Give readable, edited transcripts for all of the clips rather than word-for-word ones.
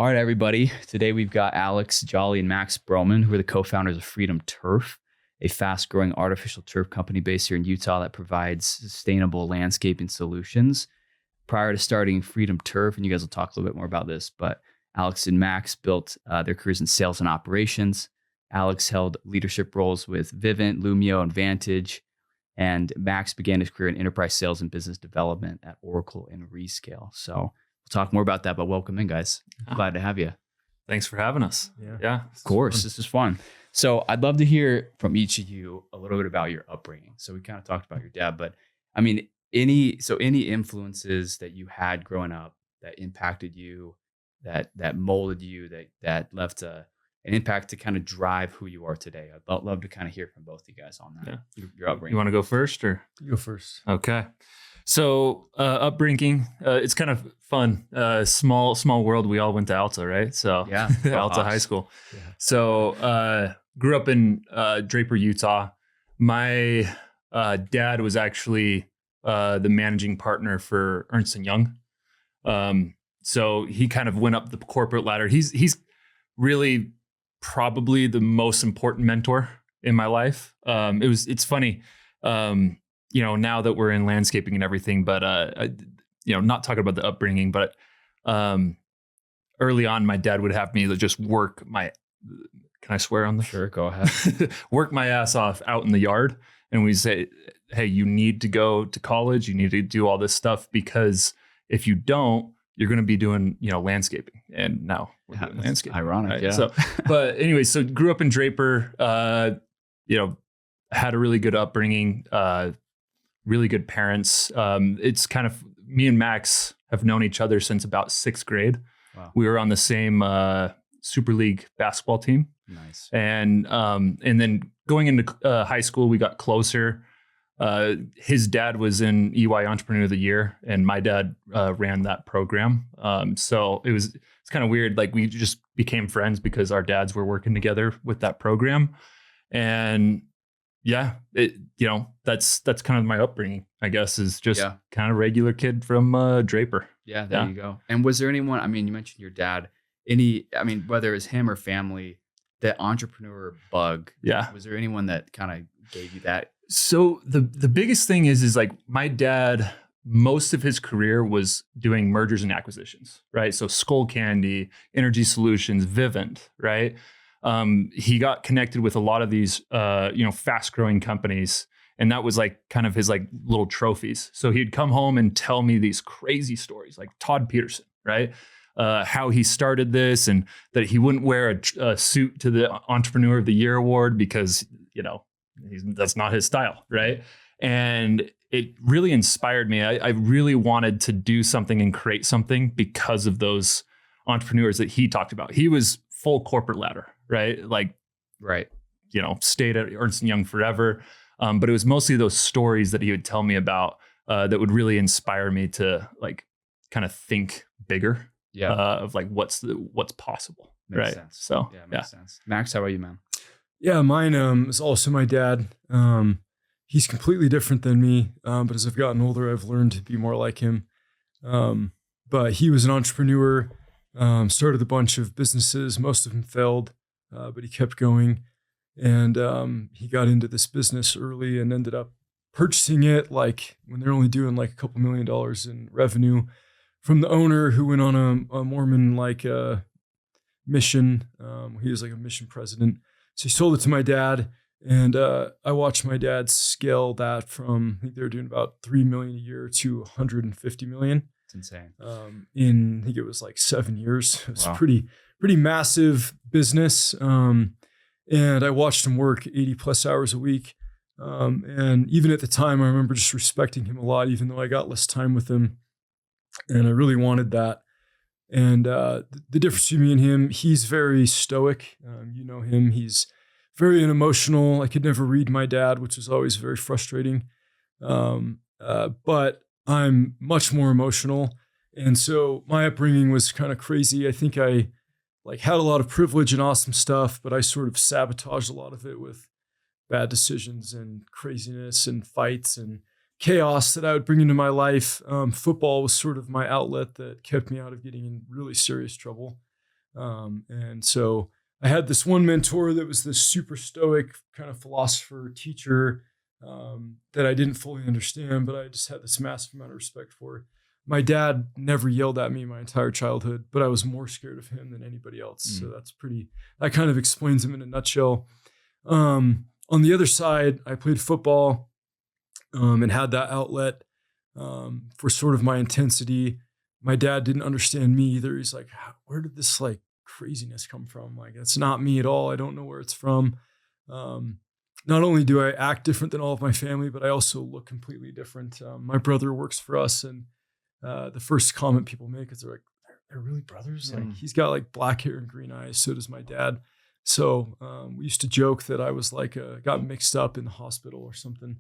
All right, everybody. Today we've got Alex, Jolley, and Max Broman, who are the co-founders of FRDM Turf, a fast-growing artificial turf company based here in Utah that provides sustainable landscaping solutions. Prior to starting FRDM Turf, and you guys will talk a little bit more about this, but Alex and Max built their careers in sales and operations. Alex held leadership roles with Vivint, Lumio, and Vantage, and Max began his career in enterprise sales and business development at Oracle and Rescale. So we'll talk more about that, but welcome in, guys. Glad to have you. Thanks for having us. Yeah, of course. This is fun. So I'd love to hear from each of you a little bit about your upbringing. So we kind of talked about your dad, but I mean, any influences that you had growing up that impacted you, that molded you, that left an impact to kind of drive who you are today. I'd love to kind of hear from both of you guys on that. Yeah. Your upbringing. You want to go first or? You go first. Okay. So upbringing, it's kind of fun. Small world. We all went to Alta, right? So yeah, Alta High School. Yeah. So grew up in Draper, Utah. My dad was actually the managing partner for Ernst & Young. So he kind of went up the corporate ladder. He's really probably the most important mentor in my life. It's funny, now that we're in landscaping and everything, but not talking about the upbringing, but early on, my dad would have me just work can I swear on this? Sure, go ahead. Work my ass off out in the yard. And we say, hey, you need to go to college. You need to do all this stuff because if you don't, you're going to be doing, landscaping. And now we're doing landscaping. Ironic, right? yeah. So, but anyway, so grew up in Draper, had a really good upbringing, really good parents. It's kind of, me and Max have known each other since about sixth grade. Wow. We were on the same Super League basketball team. Nice. And then going into high school, we got closer. His dad was in EY Entrepreneur of the Year, and my dad ran that program. So it's kind of weird. Like we just became friends because our dads were working together with that program. And yeah, that's kind of my upbringing, I guess, is just kind of regular kid from Draper. Yeah, there you go. And was there anyone, I mean, you mentioned your dad, whether it was him or family, that entrepreneur bug. Yeah. Was there anyone that kind of gave you that? So the biggest thing is like my dad, most of his career was doing mergers and acquisitions, right? So Skull Candy, Energy Solutions, Vivint, right? He got connected with a lot of these, fast growing companies. And that was like kind of his like little trophies. So he'd come home and tell me these crazy stories like Todd Peterson, right? How he started this and that he wouldn't wear a suit to the Entrepreneur of the Year award because, that's not his style, right? And it really inspired me. I really wanted to do something and create something because of those entrepreneurs that he talked about. He was full corporate ladder, right? Like, right. Stayed at Ernst & Young forever. But it was mostly those stories that he would tell me about that would really inspire me to like kind of think bigger. Yeah. Of like what's possible. Makes right. Sense. So makes sense. Max, how about you, man? Yeah, mine is also my dad. He's completely different than me. But as I've gotten older, I've learned to be more like him. But he was an entrepreneur, started a bunch of businesses. Most of them failed, but he kept going. And he got into this business early and ended up purchasing it like when they're only doing like a couple $1 million in revenue, from the owner who went on a Mormon mission. He was like a mission president. So he sold it to my dad, and I watched my dad scale that from, I think they were doing about $3 million a year to $150 million. It's insane. In I think it was like 7 years. It was pretty massive business. And I watched him work 80 plus hours a week. And even at the time, I remember just respecting him a lot, even though I got less time with him. And I really wanted that. And the difference between me and him, he's very stoic. You know him. He's very unemotional. I could never read my dad, which was always very frustrating. But I'm much more emotional. And so my upbringing was kind of crazy. I think I had a lot of privilege and awesome stuff, but I sort of sabotaged a lot of it with bad decisions and craziness and fights and chaos that I would bring into my life. Football was sort of my outlet that kept me out of getting in really serious trouble. And so I had this one mentor that was this super stoic kind of philosopher teacher that I didn't fully understand, but I just had this massive amount of respect for. My dad never yelled at me my entire childhood, but I was more scared of him than anybody else. So that kind of explains him in a nutshell. On the other side, I played football and had that outlet for sort of my intensity. My dad didn't understand me either. He's like, where did this like craziness come from? Like, it's not me at all. I don't know where it's from. Not only do I act different than all of my family, but I also look completely different. My brother works for us, and the first comment people make is they're really brothers? Like, he's got like black hair and green eyes. So does my dad. So we used to joke that I was like, got mixed up in the hospital or something.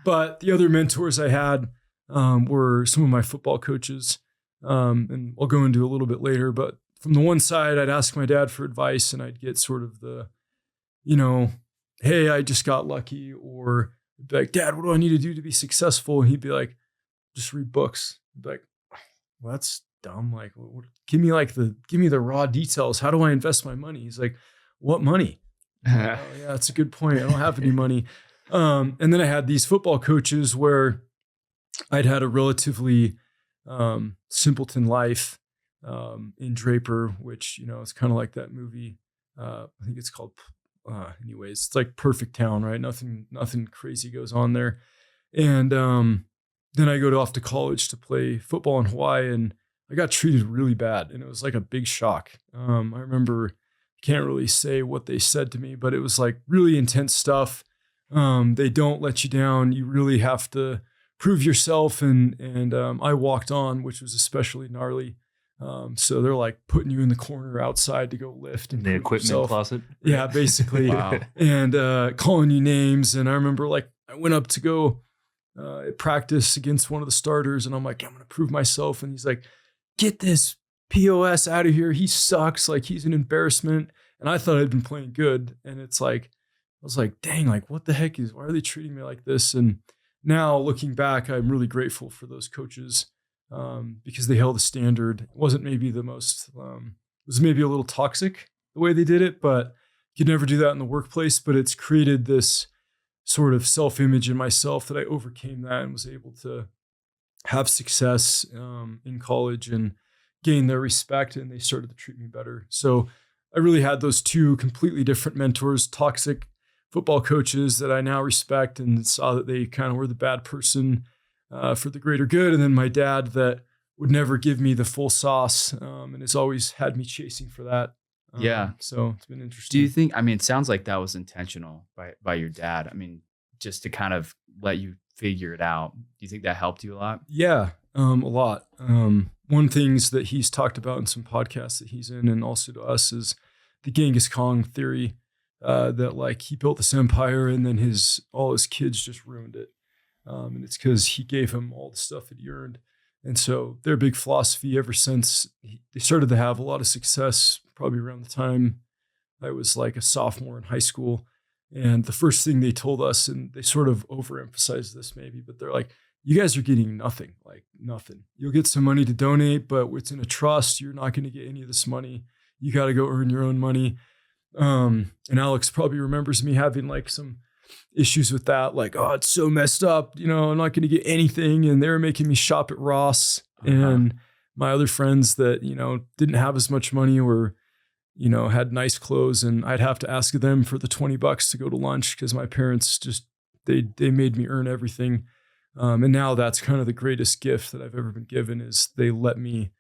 But the other mentors I had were some of my football coaches. And I'll go into a little bit later, but from the one side, I'd ask my dad for advice and I'd get sort of the, hey, I just got lucky, or I'd be like, Dad, what do I need to do to be successful? And he'd be like, just read books. I'd be like, well, that's dumb. Like, give me the raw details. How do I invest my money? He's like, what money? Oh, yeah, that's a good point. I don't have any money. And then I had these football coaches where I'd had a relatively simpleton life in Draper, which, it's kind of like that movie. I think it's called, anyways, it's like Perfect Town, right? Nothing crazy goes on there. And then I go off to college to play football in Hawaii, and I got treated really bad. And it was like a big shock. I remember, I can't really say what they said to me, but it was like really intense stuff. They don't let you down. You really have to prove yourself. And I walked on, which was especially gnarly. So they're like putting you in the corner outside to go lift and the equipment closet. Yeah, basically. Wow. And calling you names. And I remember like I went up to go practice against one of the starters, and I'm like, I'm going to prove myself. And he's like, get this POS out of here. He sucks. Like, he's an embarrassment. And I thought I'd been playing good. And it's like, I was like, dang, like what the heck why are they treating me like this? And now looking back, I'm really grateful for those coaches because they held a standard. It wasn't maybe the most, it was maybe a little toxic the way they did it, but you could never do that in the workplace. But it's created this sort of self-image in myself that I overcame that and was able to have success in college and gain their respect, and they started to treat me better. So I really had those two completely different mentors, toxic football coaches that I now respect and saw that they kind of were the bad person for the greater good. And then my dad that would never give me the full sauce and has always had me chasing for that. Yeah. So it's been interesting. Do you think, it sounds like that was intentional by your dad. Just to kind of let you figure it out. Do you think that helped you a lot? Yeah, a lot. One things that he's talked about in some podcasts that he's in and also to us is the Genghis Khan theory that like he built this empire and then all his kids just ruined it. And it's because he gave him all the stuff that he earned. And so their big philosophy ever since they started to have a lot of success, probably around the time I was like a sophomore in high school. And the first thing they told us, and they sort of overemphasized this maybe, but they're like, you guys are getting nothing, like nothing. You'll get some money to donate, but it's in a trust. You're not going to get any of this money. You got to go earn your own money. And Alex probably remembers me having like some issues with that. Like, oh, it's so messed up. I'm not going to get anything. And they were making me shop at Ross. And my other friends that, didn't have as much money were, had nice clothes, and I'd have to ask them for the $20 to go to lunch because my parents just, they made me earn everything. And now that's kind of the greatest gift that I've ever been given is they let me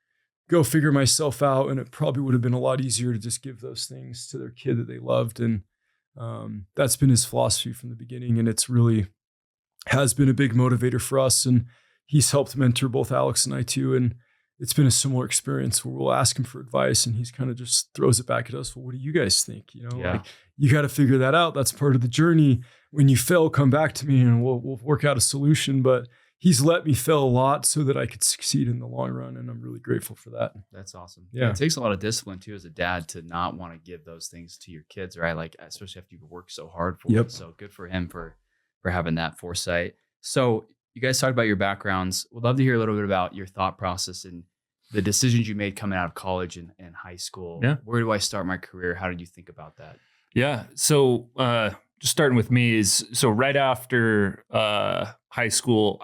go figure myself out. And it probably would have been a lot easier to just give those things to their kid that they loved. And that's been his philosophy from the beginning. And it's really has been a big motivator for us. And he's helped mentor both Alex and I too. And it's been a similar experience where we'll ask him for advice and he's kind of just throws it back at us. Well, what do you guys think? Like you got to figure that out. That's part of the journey. When you fail, come back to me and we'll work out a solution. But he's let me fail a lot so that I could succeed in the long run. And I'm really grateful for that. That's awesome. Yeah. It takes a lot of discipline too, as a dad, to not want to give those things to your kids, right? Like, especially after you've worked so hard for it. So good for him for having that foresight. So you guys talked about your backgrounds. We'd love to hear a little bit about your thought process and the decisions you made coming out of college and high school. Yeah. Where do I start my career? How did you think about that? Yeah. So just starting with me is, so right after high school,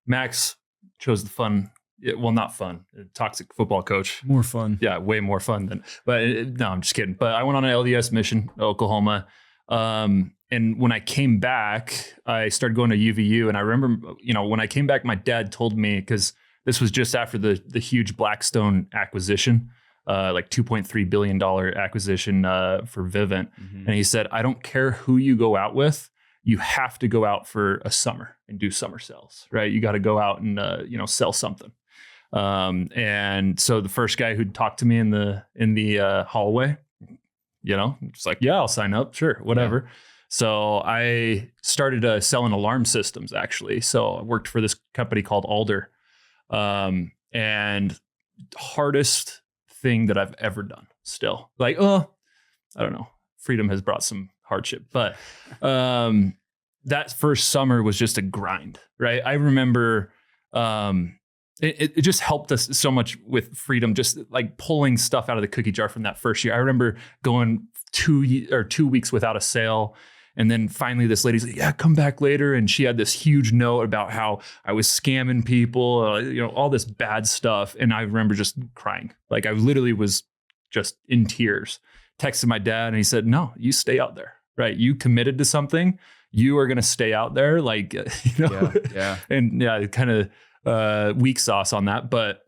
Max chose the fun, well, not fun, toxic football coach. More fun. Yeah, way more fun no, I'm just kidding. But I went on an LDS mission to Oklahoma. And when I came back, I started going to UVU. And I remember, when I came back, my dad told me, because this was just after the huge Blackstone acquisition, like $2.3 billion acquisition for Vivint. Mm-hmm. And he said, I don't care who you go out with, you have to go out for a summer and do summer sales, right? You got to go out and, sell something. And so the first guy who'd talked to me in the hallway, just like, yeah, I'll sign up. Sure. Whatever. Yeah. So I started selling alarm systems, actually. So I worked for this company called Alder. And hardest thing that I've ever done still. Like, I don't know. Freedom has brought some hardship, but that first summer was just a grind, right? I remember it just helped us so much with Freedom, just like pulling stuff out of the cookie jar from that first year. I remember going 2 weeks without a sale. And then finally this lady's like, yeah, come back later. And she had this huge note about how I was scamming people, all this bad stuff. And I remember just crying. Like I literally was just in tears, texted my dad and he said, no, you stay out there, right? You committed to something. You are going to stay out there. Like, Yeah. And yeah, kind of weak sauce on that, but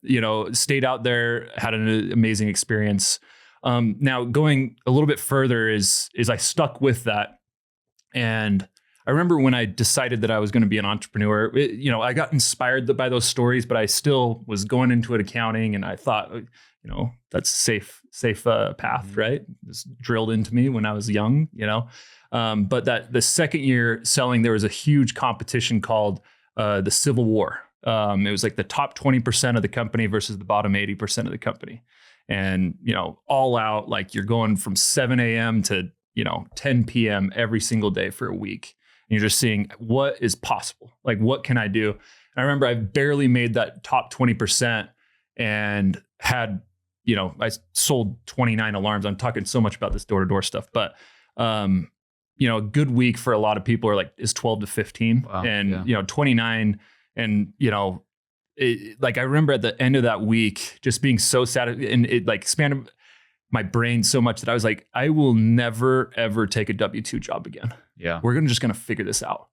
stayed out there, had an amazing experience. Now going a little bit further is I stuck with that. And I remember when I decided that I was going to be an entrepreneur, I got inspired by those stories, but I still was going into it accounting. And I thought, that's a safe path, right? It's drilled into me when I was young, but that the second year selling, there was a huge competition called the Civil War. It was like the top 20% of the company versus the bottom 80% of the company. And, all out, like you're going from 7 a.m. to 10 p.m. every single day for a week. And you're just seeing what is possible. Like, what can I do? And I remember I barely made that top 20% and had, I sold 29 alarms. I'm talking so much about this door-to-door stuff, but, a good week for a lot of people is 12 to 15 Wow, and, yeah. 29. And, I remember at the end of that week, just being so sad, and it expanded my brain so much that I was like, I will never, ever take a W-2 job again. Yeah. We're just going to figure this out.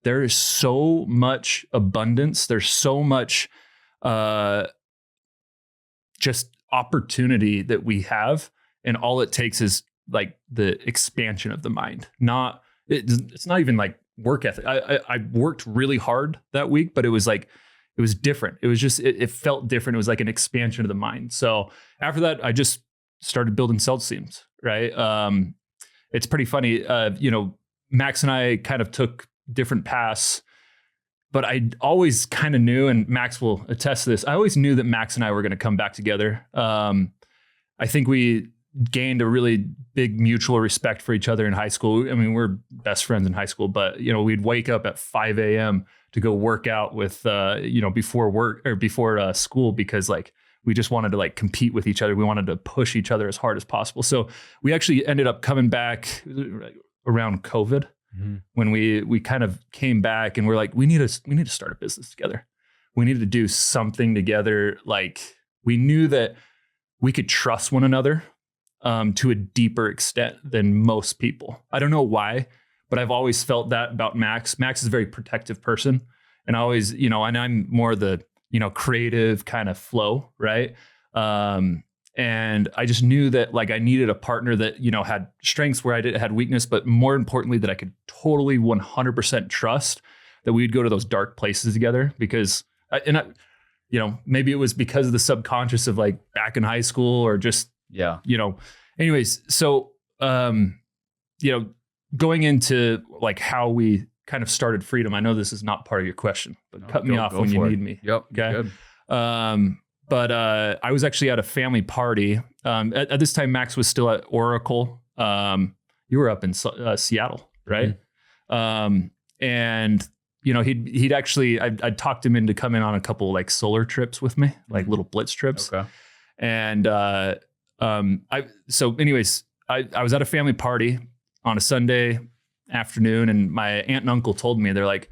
There is so much abundance. There's so much just opportunity that we have. And all it takes is like the expansion of the mind. It's not even like work ethic. I worked really hard that week, but it was different. It was just, it felt different. It was like an expansion of the mind. So after that, I just started building sales teams, right? It's pretty funny. Max and I kind of took different paths, but I always kind of knew, and Max will attest to this, I always knew that Max and I were going to come back together. I think we gained a really big mutual respect for each other in high school. I mean, we're best friends in high school, but we'd wake up at 5 a.m. to go work out with, before work or before school, because we just wanted to compete with each other. We wanted to push each other as hard as possible. So we actually ended up coming back around COVID, when we kind of came back and we're like, we need to start a business together. We needed to do something together. We knew that we could trust one another to a deeper extent than most people. I don't know why, but I've always felt that about Max. Max is a very protective person. And I always, and I'm more the, creative kind of flow, right? And I just knew that I needed a partner that, had strengths where I had weakness, but more importantly, that I could totally 100% trust that we'd go to those dark places together. Because, maybe it was because of the subconscious of back in high school or just, anyways. So, going into how we kind of started Freedom. I know this is not part of your question, but cut me off when you need me. Yep. Okay. Good. But I was actually at a family party. At this time, Max was still at Oracle. You were up in Seattle, right? Mm-hmm. And he'd actually, I'd talked him into coming on a couple like solar trips with me, like little blitz trips. Okay. And so anyways, I was at a family party on a Sunday afternoon, and my aunt and uncle told me, they're like,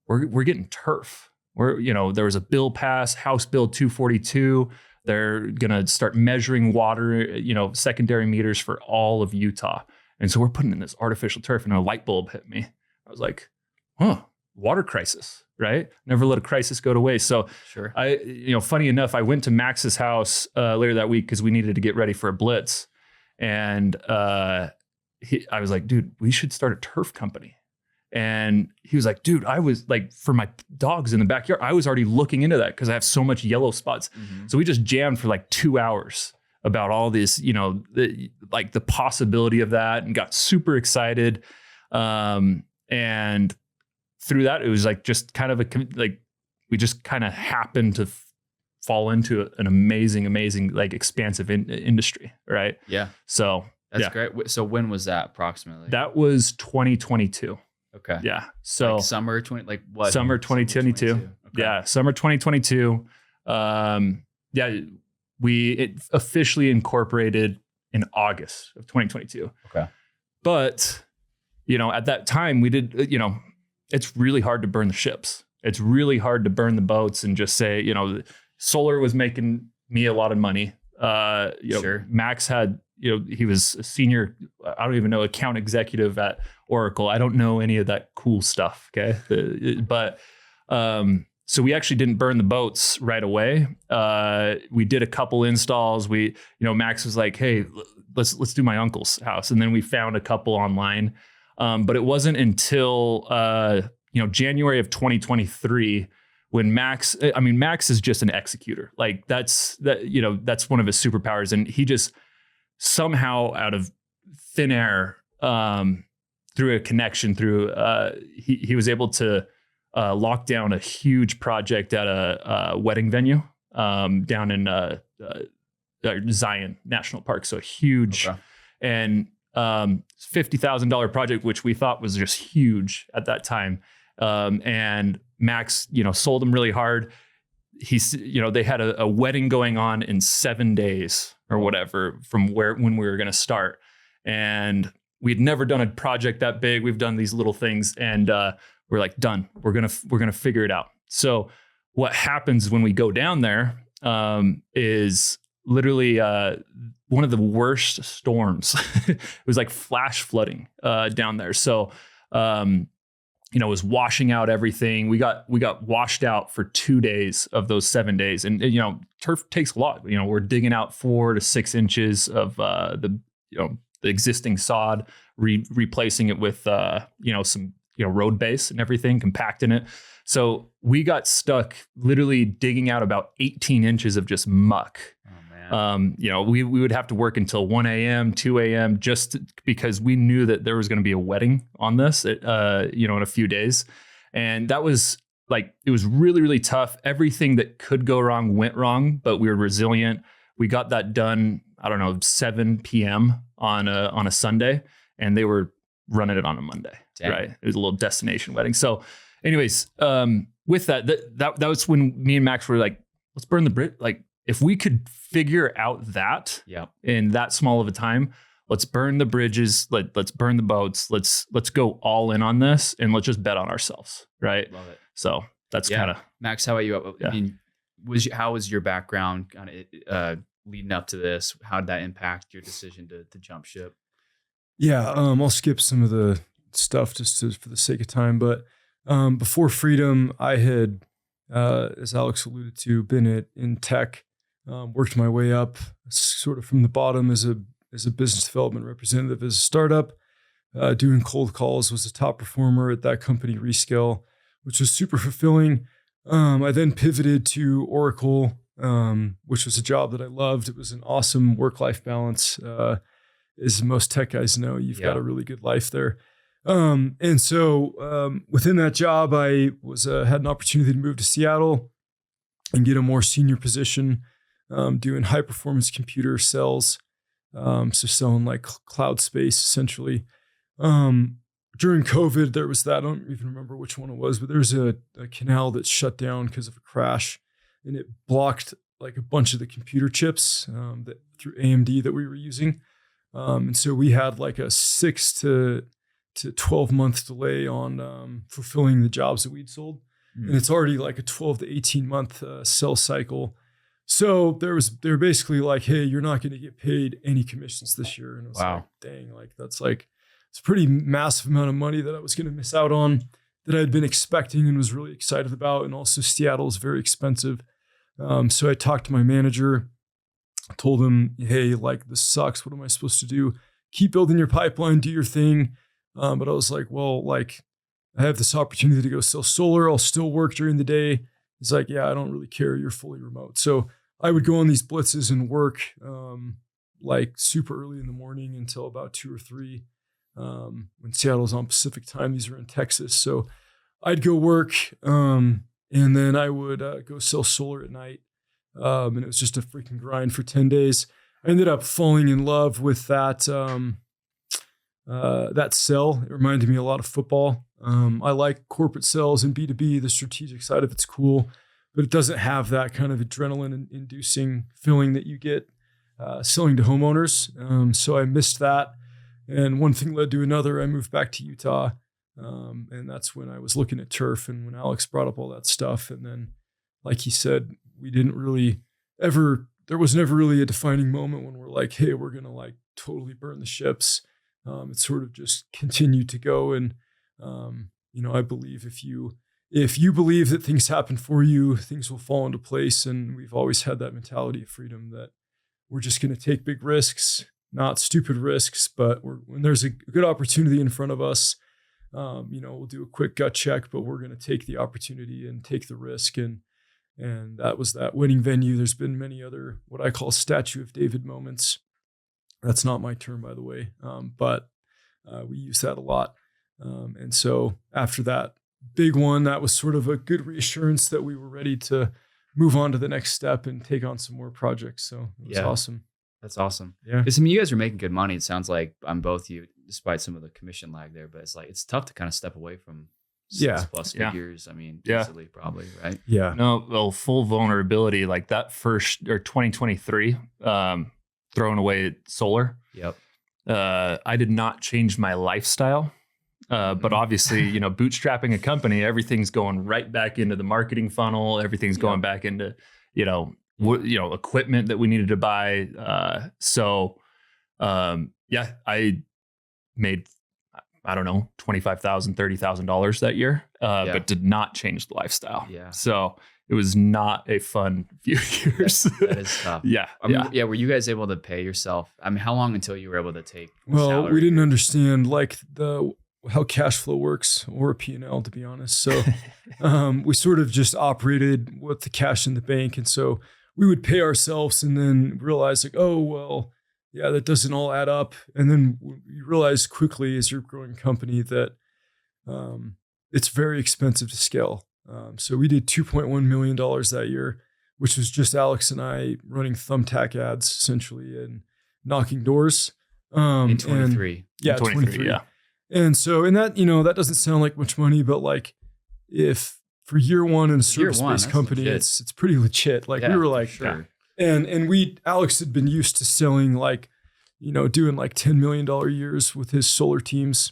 we're getting turf. There was a bill passed, House Bill 242. They're going to start measuring water, secondary meters for all of Utah. And so we're putting in this artificial turf, and a light bulb hit me. I was like, water crisis, right? Never let a crisis go to waste. So sure. Funny enough, I went to Max's house later that week because we needed to get ready for a blitz. And I was like, dude, we should start a turf company. And he was like, dude, I was like, for my dogs in the backyard, I was already looking into that because I have so much yellow spots. Mm-hmm. So we just jammed for like 2 hours about all this, the possibility of that, and got super excited. And through that, it was like just kind of we just kind of happened to fall into an amazing, like expansive industry. Right. Yeah. So that's great. So when was that approximately? That was 2022. Okay. Yeah. So like summer 2022. Summer 2022. Okay. Yeah. Summer 2022. It officially incorporated in August of 2022. Okay. But, at that time we did, it's really hard to burn the ships. It's really hard to burn the boats and just say, solar was making me a lot of money. Sure. Max had, he was a senior, I don't even know, account executive at Oracle. I don't know any of that cool stuff. Okay. So we actually didn't burn the boats right away. We did a couple installs. Max was like, hey, let's do my uncle's house. And then we found a couple online. But it wasn't until, January of 2023 when Max is just an executor. Like that's one of his superpowers. And he just somehow out of thin air, through a connection he was able to lock down a huge project at a wedding venue down in Zion National Park. So huge. Okay. And $50,000 project, which we thought was just huge at that time. And Max, sold him really hard. They had a wedding going on in 7 days or whatever from when we were going to start. And we'd never done a project that big. We've done these little things, and we're like, done. We're going to figure it out. So what happens when we go down there is literally one of the worst storms. It was like flash flooding down there. So, it was washing out everything. We got washed out for 2 days of those 7 days. And, turf takes a lot. We're digging out 4 to 6 inches of the existing sod, replacing it with, some, road base and everything, compacting it. So we got stuck literally digging out about 18 inches of just muck. We would have to work until 1 a.m., 2 a.m. Because we knew that there was going to be a wedding on this, in a few days. And that was it was really, really tough. Everything that could go wrong went wrong, but we were resilient. We got that done, 7 p.m. on a Sunday, and they were running it on a Monday. Dang. Right. It was a little destination wedding. So anyways, with that was when me and Max were like, let's burn the bridge. If we could figure out that in that small of a time, let's burn the bridges. Let's burn the boats. Let's go all in on this, and let's just bet on ourselves. Right. Love it. So that's kind of Max. How about you? I mean, how was your background kind of leading up to this? How did that impact your decision to jump ship? Yeah. I'll skip some of the stuff for the sake of time, but before Freedom, I had, as Alex alluded to, been in tech. Worked my way up sort of from the bottom as a business development representative as a startup, doing cold calls, was a top performer at that company, Rescale, which was super fulfilling. I then pivoted to Oracle, which was a job that I loved. It was an awesome work-life balance. As most tech guys know, you've got a really good life there. And so within that job, I had an opportunity to move to Seattle and get a more senior position, doing high performance computer sales. So selling like cloud space essentially. during COVID, there was that. I don't even remember which one it was, but there's a canal that shut down because of a crash, and it blocked like a bunch of the computer chips that through AMD that we were using. And so we had like a 6 to 12 month delay on fulfilling the jobs that we'd sold. And it's already like a 12 to 18 month sell cycle. So they're basically like, hey, you're not going to get paid any commissions this year. And it was like, dang, like that's like, it's a pretty massive amount of money that I was going to miss out on that I had been expecting and was really excited about. And also Seattle is very expensive. So I talked to my manager, told him, hey, like this sucks. What am I supposed to do? Keep building your pipeline, do your thing. But I was like, well, like I have this opportunity to go sell solar. I'll still work during the day. He's like, yeah, I don't really care. You're fully remote. So I would go on these blitzes and work like super early in the morning until about 2 or 3. When Seattle's on Pacific time, these are in Texas. So I'd go work and then I would go sell solar at night. And it was just a freaking grind for 10 days. I ended up falling in love with that sell. It reminded me a lot of football. I like corporate sales and B2B. The strategic side of it's cool, but it doesn't have that kind of adrenaline-inducing feeling that you get selling to homeowners. So I missed that. And one thing led to another. I moved back to Utah. And that's when I was looking at turf and when Alex brought up all that stuff. And then, like he said, there was never really a defining moment when we're like, hey, we're going to like totally burn the ships. It sort of just continued to go. And, I believe if you believe that things happen for you, things will fall into place. And we've always had that mentality of freedom that we're just going to take big risks, not stupid risks, but when there's a good opportunity in front of us, we'll do a quick gut check, but we're going to take the opportunity and take the risk. And that was that winning venue. There's been many other, what I call Statue of David moments. That's not my term, by the way. But we use that a lot. And so after that big one, that was sort of a good reassurance that we were ready to move on to the next step and take on some more projects. So it was awesome. That's awesome. Yeah. Because you guys are making good money. It sounds like on both you, despite some of the commission lag there, but it's tough to kind of step away from 6+ figures. I mean, easily probably, right? Yeah. No, well, full vulnerability, like that first or 2023, throwing away solar. Yep. I did not change my lifestyle. But obviously, bootstrapping a company, everything's going right back into the marketing funnel. Everything's going back into, equipment that we needed to buy. I made, I don't know, $25,000, $30,000 that year, but did not change the lifestyle. Yeah. So it was not a fun few years. That is tough. Were you guys able to pay yourself? I mean, how long until you were able to take salary? We didn't understand like how cash flow works or P&L, to be honest. So we sort of just operated with the cash in the bank. And so we would pay ourselves and then realize like, oh, well, yeah, that doesn't all add up. And then you realize quickly as you're a growing company that it's very expensive to scale. So we did $2.1 million that year, which was just Alex and I running thumbtack ads essentially and knocking doors. In 23. Yeah, 23. Yeah. And so, that doesn't sound like much money, but like if for year one in a service-based company, it's pretty legit. Like we were like, sure. And Alex had been used to selling like, doing like $10 million years with his solar teams.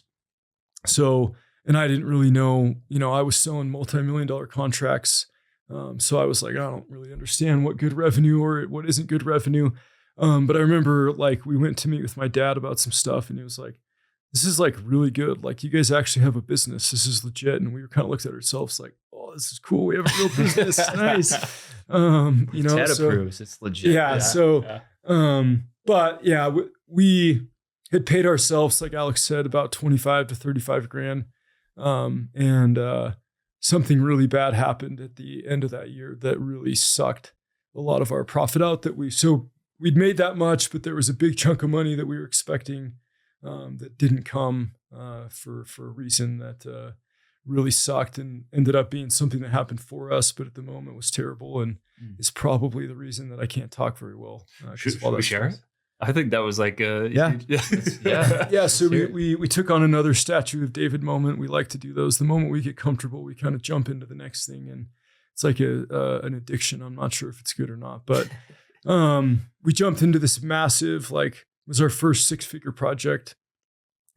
So, and I didn't really know, I was selling multi-million-dollar contracts. So I was like, I don't really understand what good revenue or what isn't good revenue. But I remember like we went to meet with my dad about some stuff and he was like, this is like really good. Like you guys actually have a business. This is legit. And we were kind of looked at ourselves like, oh, this is cool. We have a real business. Nice. Ted approves. It's legit. Yeah. But yeah, we had paid ourselves, like Alex said, about 25 to 35 grand. And something really bad happened at the end of that year that really sucked a lot of our profit out we'd made that much, but there was a big chunk of money that we were expecting that didn't come for a reason that really sucked and ended up being something that happened for us, but at the moment was terrible and is probably the reason that I can't talk very well. Should we share it? I think that was like a Yeah. Yeah. So we took on another statue of David moment. We like to do those. The moment we get comfortable, we kind of jump into the next thing, and it's like an addiction. I'm not sure if it's good or not, but we jumped into this massive, like, it was our first 6-figure project,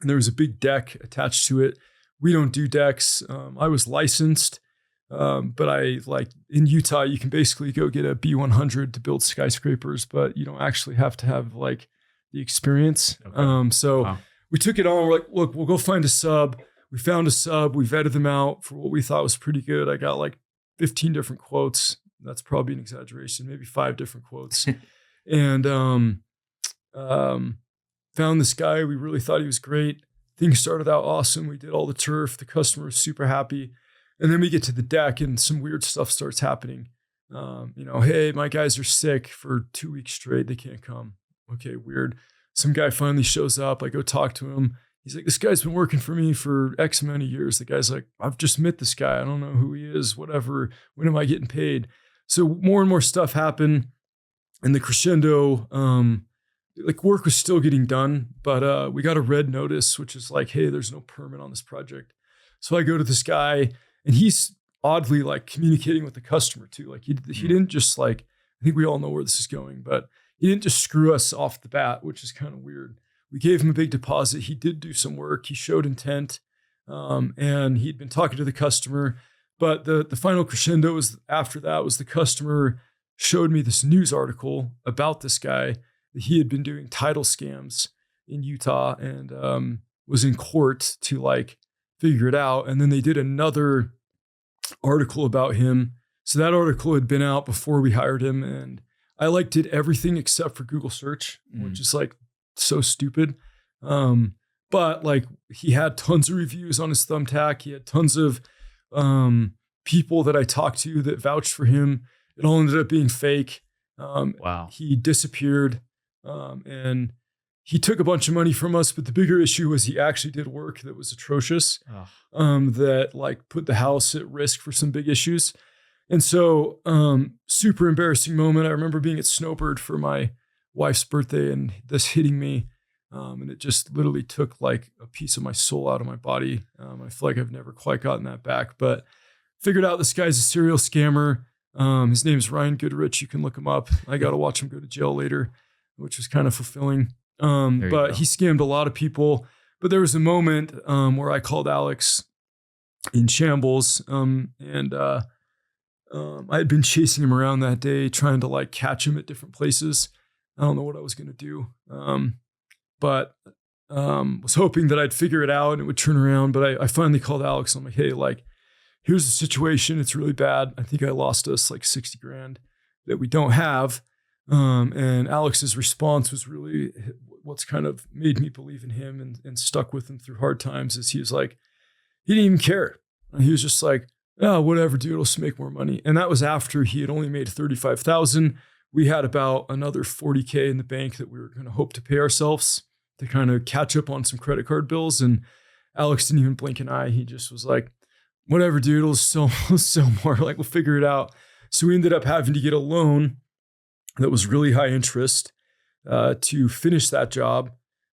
and there was a big deck attached to it. We don't do decks. I was licensed, but I, like, in Utah, you can basically go get a B100 to build skyscrapers, but you don't actually have to have like the experience. Okay. So Wow. we took it on. We're like, look, we'll go find a sub. We found a sub. We vetted them out for what we thought was pretty good. I got like 15 different quotes. That's probably an exaggeration, maybe 5 different quotes. And found this guy. We really thought he was great. Things started out awesome. We did all the turf. The customer was super happy. And then we get to the deck and some weird stuff starts happening. Hey, my guys are sick for 2 weeks straight. They can't come. Okay, weird. Some guy finally shows up. I go talk to him. He's like, this guy's been working for me for X amount of years. The guy's like, I've just met this guy. I don't know who he is, whatever. When am I getting paid? So more and more stuff happened. And the crescendo, like, work was still getting done, but we got a red notice, which is like, hey, there's no permit on this project. So I go to this guy, and he's oddly like communicating with the customer too. Like he didn't just, like, I think we all know where this is going, but he didn't just screw us off the bat, which is kind of weird. We gave him a big deposit. He did do some work. He showed intent, and he'd been talking to the customer. But the final crescendo was after that was the customer showed me this news article about this guy that he had been doing title scams in Utah and was in court to, like, figure it out. And then they did another article about him. So that article had been out before we hired him, and I, like, did everything except for Google search, which is, like, so stupid. But, like, he had tons of reviews on his Thumbtack. He had tons of people that I talked to that vouched for him. It all ended up being fake. Wow. He disappeared, and he took a bunch of money from us. But the bigger issue was he actually did work that was atrocious, that, like, put the house at risk for some big issues. And so, super embarrassing moment. I remember being at Snowbird for my wife's birthday and this hitting me. And it just literally took, like, a piece of my soul out of my body. I feel like I've never quite gotten that back, but figured out this guy's a serial scammer. His name is Ryan Goodrich. You can look him up. I got to watch him go to jail later, which was kind of fulfilling. But he scammed a lot of people. But there was a moment where I called Alex in shambles, and I had been chasing him around that day, trying to, like, catch him at different places. I don't know what I was going to do, but was hoping that I'd figure it out and it would turn around. But I finally called Alex. I'm like, hey, like, here's the situation. It's really bad. I think I lost us like $60,000 that we don't have. And Alex's response was really what's kind of made me believe in him and stuck with him through hard times. Is he was like, he didn't even care. He was just like, oh, whatever, dude, let's make more money. And that was after he had only made $35,000. We had about another $40,000 in the bank that we were going to hope to pay ourselves to kind of catch up on some credit card bills. And Alex didn't even blink an eye. He just was like, whatever, dude, we'll sell more. Like, we'll figure it out. So we ended up having to get a loan that was really high interest to finish that job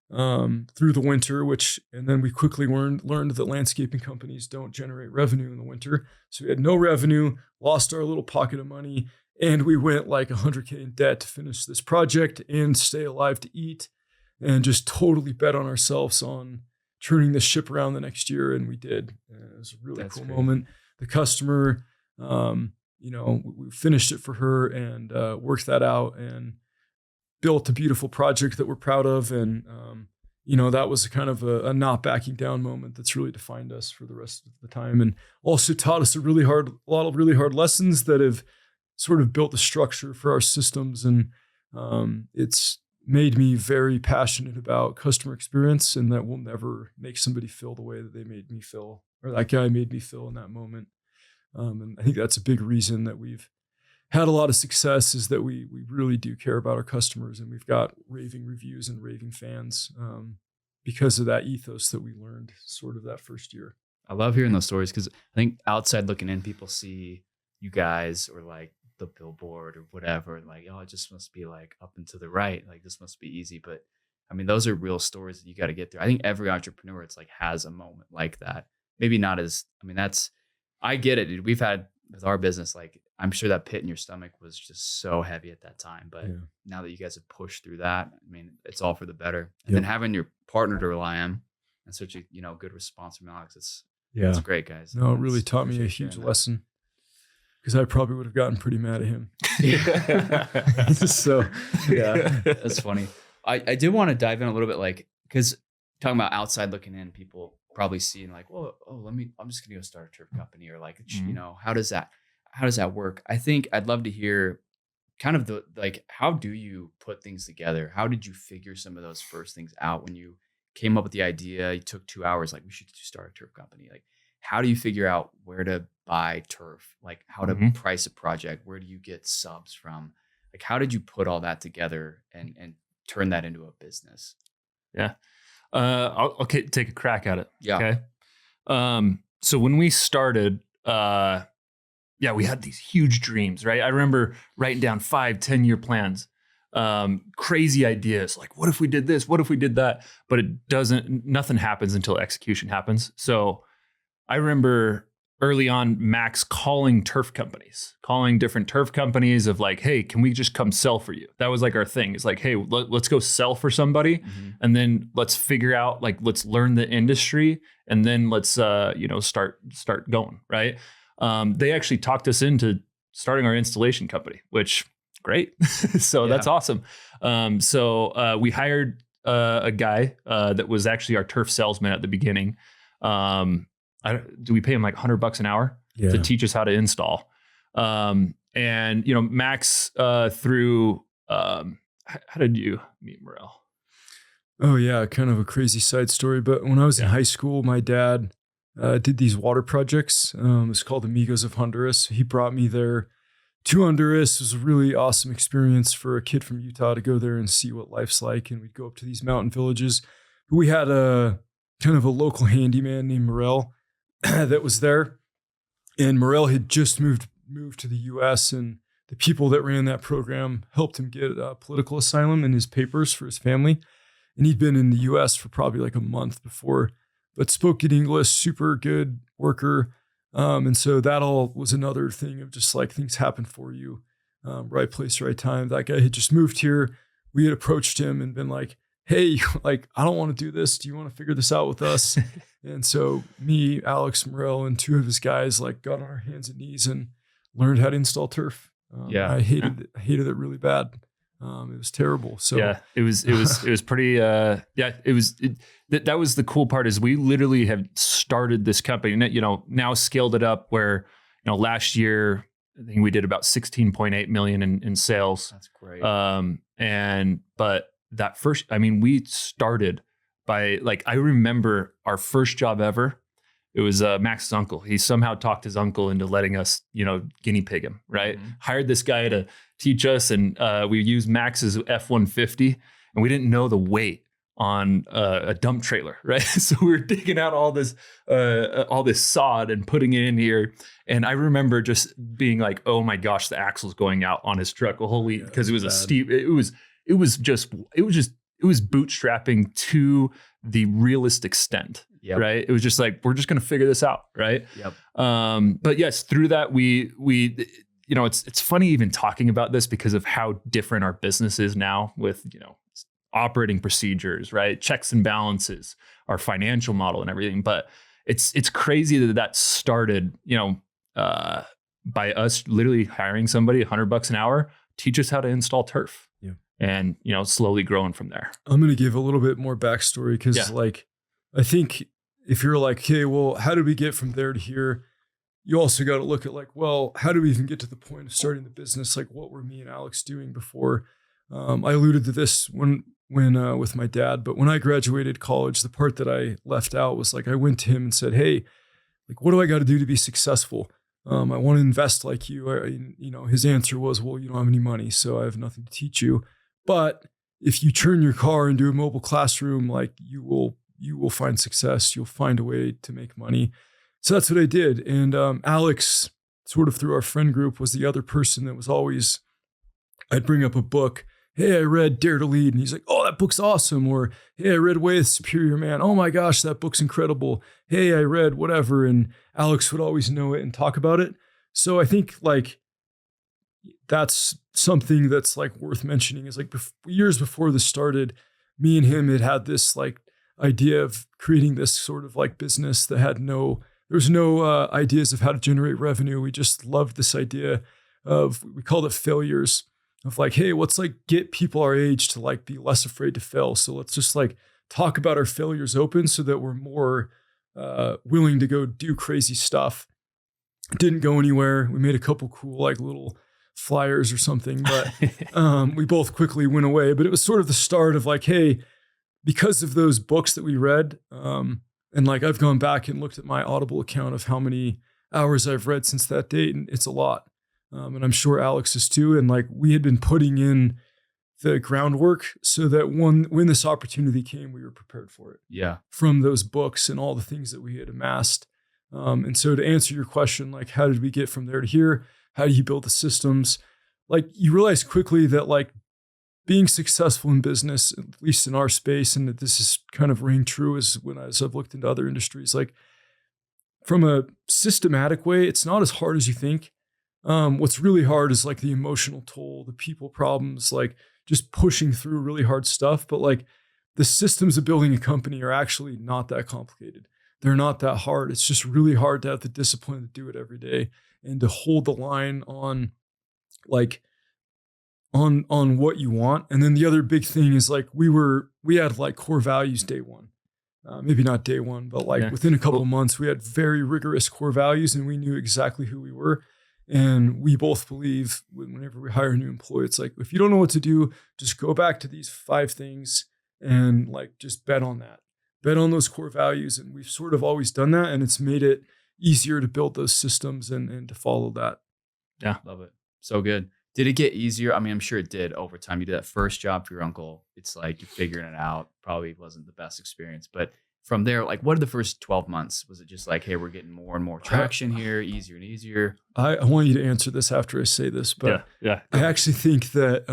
through the winter, and then we quickly learned that landscaping companies don't generate revenue in the winter. So we had no revenue, lost our little pocket of money, and we went like $100,000 in debt to finish this project and stay alive to eat, and just totally bet on ourselves on turning the ship around the next year. And we did. It was a really cool moment. The customer, we finished it for her and worked that out and built a beautiful project that we're proud of. And, that was kind of a not backing down moment that's really defined us for the rest of the time. And also taught us a lot of really hard lessons that have sort of built the structure for our systems. And it's made me very passionate about customer experience, and that will never make somebody feel the way that they made me feel, or that guy made me feel in that moment. And I think that's a big reason that we've had a lot of success, is that we really do care about our customers, and we've got raving reviews and raving fans because of that ethos that we learned sort of that first year. I love hearing those stories, because I think outside looking in, people see you guys or like the billboard or whatever. Like, oh, it just must be like up and to the right. Like this must be easy. But I mean, those are real stories that you got to get through. I think every entrepreneur, it's like has a moment like that. Maybe not as, I mean, I get it, dude. We've had with our business, like I'm sure that pit in your stomach was just so heavy at that time. But now that you guys have pushed through that, I mean, it's all for the better. And then having your partner to rely on and such a, good response from Alex, it's great, guys. No, it really taught me a huge lesson, because I probably would have gotten pretty mad at him. So that's funny. I did want to dive in a little bit, like, because talking about outside looking in, people probably seeing like, well, I'm just gonna go start a turf company, or like, how does that work? I think I'd love to hear kind of how do you put things together? How did you figure some of those first things out when you came up with the idea? You took 2 hours, like we should start a turf company. Like, how do you figure out where to buy turf? Like how to price a project? Where do you get subs from? Like, how did you put all that together and turn that into a business? Yeah. I'll take a crack at it. Yeah. Okay. So when we started, we had these huge dreams, right? I remember writing down 5-10 year plans, crazy ideas. Like, what if we did this? What if we did that? But nothing happens until execution happens. So I remember early on Max calling different turf companies of like, hey, can we just come sell for you? That was like our thing. It's like, hey, let's go sell for somebody. And then let's figure out, like, let's learn the industry. And then let's, start going. Right. They actually talked us into starting our installation company, which great. So that's awesome. So we hired a guy that was actually our turf salesman at the beginning. Do we pay him like $100 an hour to teach us how to install? And Max through how did you meet Morel? Oh yeah, kind of a crazy side story. But when I was in high school, my dad did these water projects. It's called Amigos of Honduras. He brought me there to Honduras. It was a really awesome experience for a kid from Utah to go there and see what life's like. And we'd go up to these mountain villages. We had a kind of a local handyman named Morel that was there, and Morel had just moved to the U.S., and the people that ran that program helped him get a political asylum and his papers for his family. And he'd been in the U.S. for probably like a month before, but spoke good English, super good worker. And so that all was another thing of just like things happen for you, right place, right time. That guy had just moved here. We had approached him and been like, hey, like, I don't want to do this. Do you want to figure this out with us? And so me, Alex, Morel, and 2 of his guys like got on our hands and knees and learned how to install turf. I hated it really bad. It was terrible. So it was pretty, that was the cool part, is we literally have started this company, now scaled it up where, last year, I think we did about 16.8 million in sales. That's great. But that first, we started by, like, I remember our first job ever. It was Max's uncle. He somehow talked his uncle into letting us, guinea pig him, right? Hired this guy to teach us, and we used Max's F-150, and we didn't know the weight on a dump trailer, right? So we were digging out all this sod and putting it in here. And I remember just being like, oh my gosh, the axle's going out on his truck. Because it was a steep, it was bootstrapping to the realist extent, right? It was just like, we're just going to figure this out, right? But yes, through that, we it's funny even talking about this because of how different our business is now with, operating procedures, right? Checks and balances, our financial model and everything. But it's crazy that started, by us literally hiring somebody $100 an hour, teach us how to install turf. And, slowly growing from there. I'm going to give a little bit more backstory because I think if you're like, okay, well, how did we get from there to here? You also got to look at like, well, how do we even get to the point of starting the business? Like, what were me and Alex doing before? I alluded to this when with my dad, but when I graduated college, the part that I left out was like, I went to him and said, hey, like, what do I got to do to be successful? I want to invest like you. His answer was, well, you don't have any money, so I have nothing to teach you. But if you turn your car into a mobile classroom, like you will find success. You'll find a way to make money. So that's what I did. And Alex sort of through our friend group, was the other person that was always, I'd bring up a book. Hey, I read Dare to Lead. And he's like, oh, that book's awesome. Or, hey, I read Way of the Superior Man. Oh my gosh, that book's incredible. Hey, I read whatever. And Alex would always know it and talk about it. So I think like that's something that's like worth mentioning is like years before this started, me and him had this like idea of creating this sort of like business that had there was no ideas of how to generate revenue. We just loved this idea of, we called it failures, of like, hey, let's like get people our age to like be less afraid to fail. So let's just like talk about our failures open so that we're more willing to go do crazy stuff. It didn't go anywhere. We made a couple cool like little flyers or something, but we both quickly went away. But it was sort of the start of like, hey, because of those books that we read, and like I've gone back and looked at my Audible account of how many hours I've read since that date, and it's a lot. And I'm sure Alex is too. And like we had been putting in the groundwork so that when this opportunity came, we were prepared for it. Yeah. From those books and all the things that we had amassed. And so to answer your question, like how did we get from there to here? How do you build the systems? Like you realize quickly that like being successful in business, at least in our space, and that this is kind of ring true as I've looked into other industries, like from a systematic way, it's not as hard as you think. What's really hard is like the emotional toll, the people problems, like just pushing through really hard stuff. But like the systems of building a company are actually not that complicated. They're not that hard. It's just really hard to have the discipline to do it every day and to hold the line on like on what you want. And then the other big thing is like we had like core values day one. Maybe not day one, but like within a couple of months, we had very rigorous core values and we knew exactly who we were. And we both believe whenever we hire a new employee, it's like, if you don't know what to do, just go back to these 5 things and like, just bet on that. Bet on those core values. And we've sort of always done that. And it's made it easier to build those systems and to follow that. Yeah. Love it. So good. Did it get easier? I mean, I'm sure it did over time. You did that first job for your uncle. It's like you're figuring it out. Probably wasn't the best experience, but from there, like what are the first 12 months? Was it just like, hey, we're getting more and more traction here, easier and easier? I want you to answer this after I say this, but yeah. I actually think that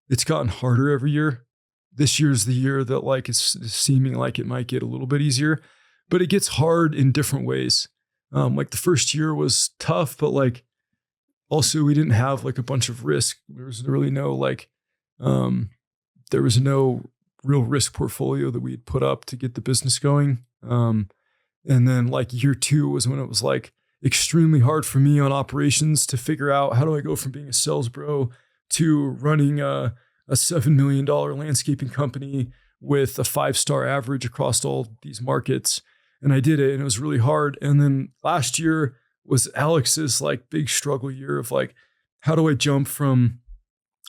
it's gotten harder every year. This year's the year that like it's seeming like it might get a little bit easier, but it gets hard in different ways. Like the first year was tough, but like also we didn't have like a bunch of risk. There was really no like, there was no real risk portfolio that we had put up to get the business going. And then like year 2 was when it was like extremely hard for me on operations to figure out how do I go from being a sales bro to running a $7 million landscaping company with a 5-star average across all these markets. And I did it and it was really hard. And then last year was Alex's like big struggle year of like, how do I jump from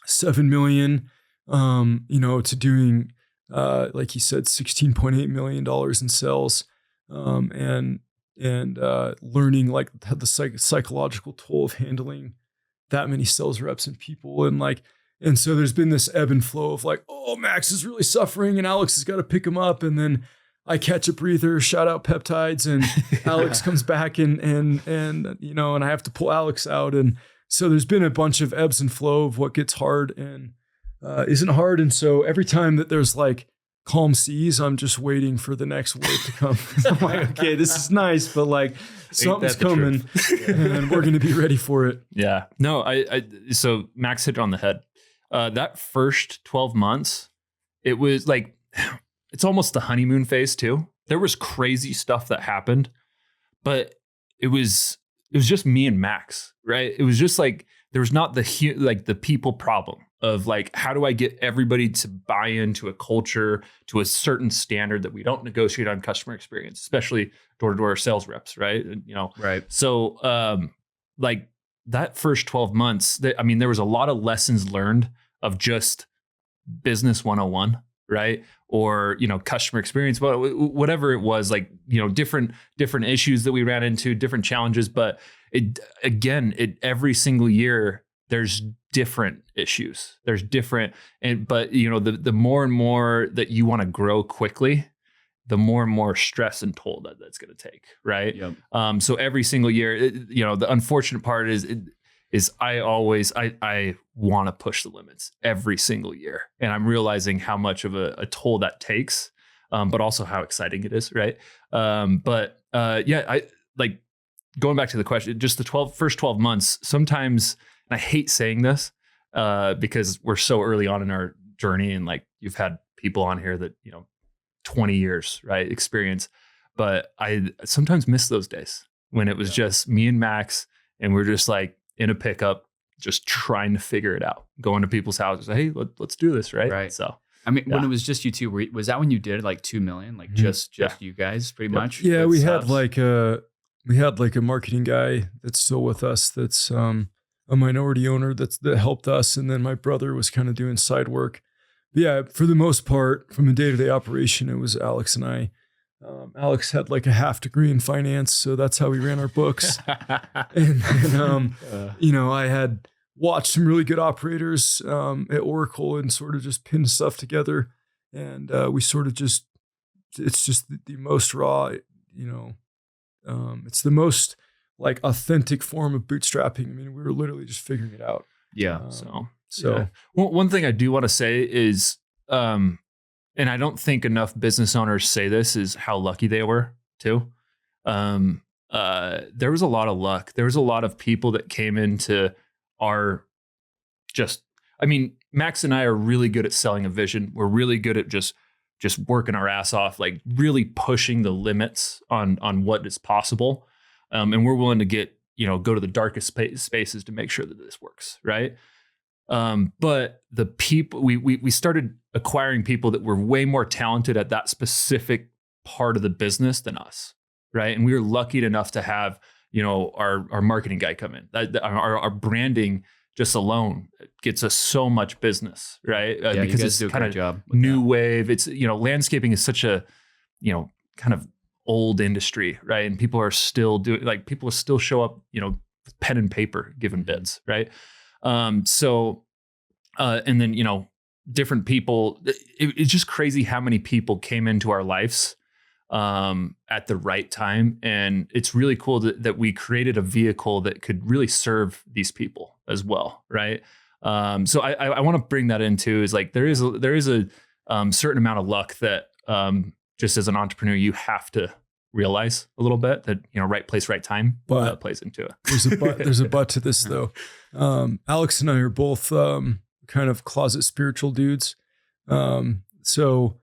7 million, to doing, like he said, $16.8 million in sales, and learning like the psychological toll of handling that many sales reps and people. And so there's been this ebb and flow of like, oh, Max is really suffering and Alex has got to pick him up. And then I catch a breather, shout out peptides, and Alex comes back and I have to pull Alex out. And so there's been a bunch of ebbs and flow of what gets hard and isn't hard. And so every time that there's like calm seas, I'm just waiting for the next wave to come. I'm like, okay, this is nice, but like something's coming and we're going to be ready for it. Yeah. No, so Max hit it on the head. That first 12 months, it was like, it's almost the honeymoon phase too. There was crazy stuff that happened, but it was just me and Max, right? It was just like, there was not the people problem of like, how do I get everybody to buy into a culture, to a certain standard that we don't negotiate on customer experience, especially door-to-door sales reps, right? Right. So like that first 12 months, there was a lot of lessons learned of just business 101, right? Or, customer experience, but whatever it was, like, different issues that we ran into, different challenges. But every single year, there's different issues. There's different, but the more and more that you want to grow quickly, the more and more stress and toll that that's going to take. Right. Yep. So every single year, the unfortunate part is I want to push the limits every single year. And I'm realizing how much of a toll that takes, but also how exciting it is. Right. I like going back to the question, just the first 12 months, sometimes, and I hate saying this because we're so early on in our journey, and like you've had people on here that, 20 years, right, experience. But I sometimes miss those days when it was just me and Max, and we're just like in a pickup, just trying to figure it out, going to people's houses. Hey, let's do this. Right. So, I mean, when it was just you two, was that when you did like 2 million, like just you guys pretty much? Yeah. We had like a marketing guy that's still with us. That's, a minority owner that helped us. And then my brother was kind of doing side work. But yeah, for the most part, from a day-to-day operation, it was Alex and I. Alex had like a half degree in finance, so that's how we ran our books. And I had watched some really good operators at Oracle and sort of just pinned stuff together. And we sort of it's just the most raw, it's the most like authentic form of bootstrapping. I mean, we were literally just figuring it out. Yeah. So one thing I do want to say is, and I don't think enough business owners say this, is how lucky they were too. There was a lot of luck. There was a lot of people that came into Max and I are really good at selling a vision. We're really good at just working our ass off, like really pushing the limits on what is possible. And we're willing to go to the darkest spaces to make sure that this works. Right. But the people, we started acquiring people that were way more talented at that specific part of the business than us. Right. And we were lucky enough to have, our marketing guy come in. Our branding just alone gets us so much business. Right. Because it's kind of job new wave. It's, landscaping is such a, kind of old industry. Right. And people are still people still show up, with pen and paper, giving bids. Right. And then, different people, it's just crazy how many people came into our lives at the right time. And it's really cool that we created a vehicle that could really serve these people as well. Right. So I want to bring that into is like, there is a certain amount of luck that just as an entrepreneur, you have to realize a little bit that, right place, right time plays into it. There's a but to this though. Alex and I are both kind of closet spiritual dudes. So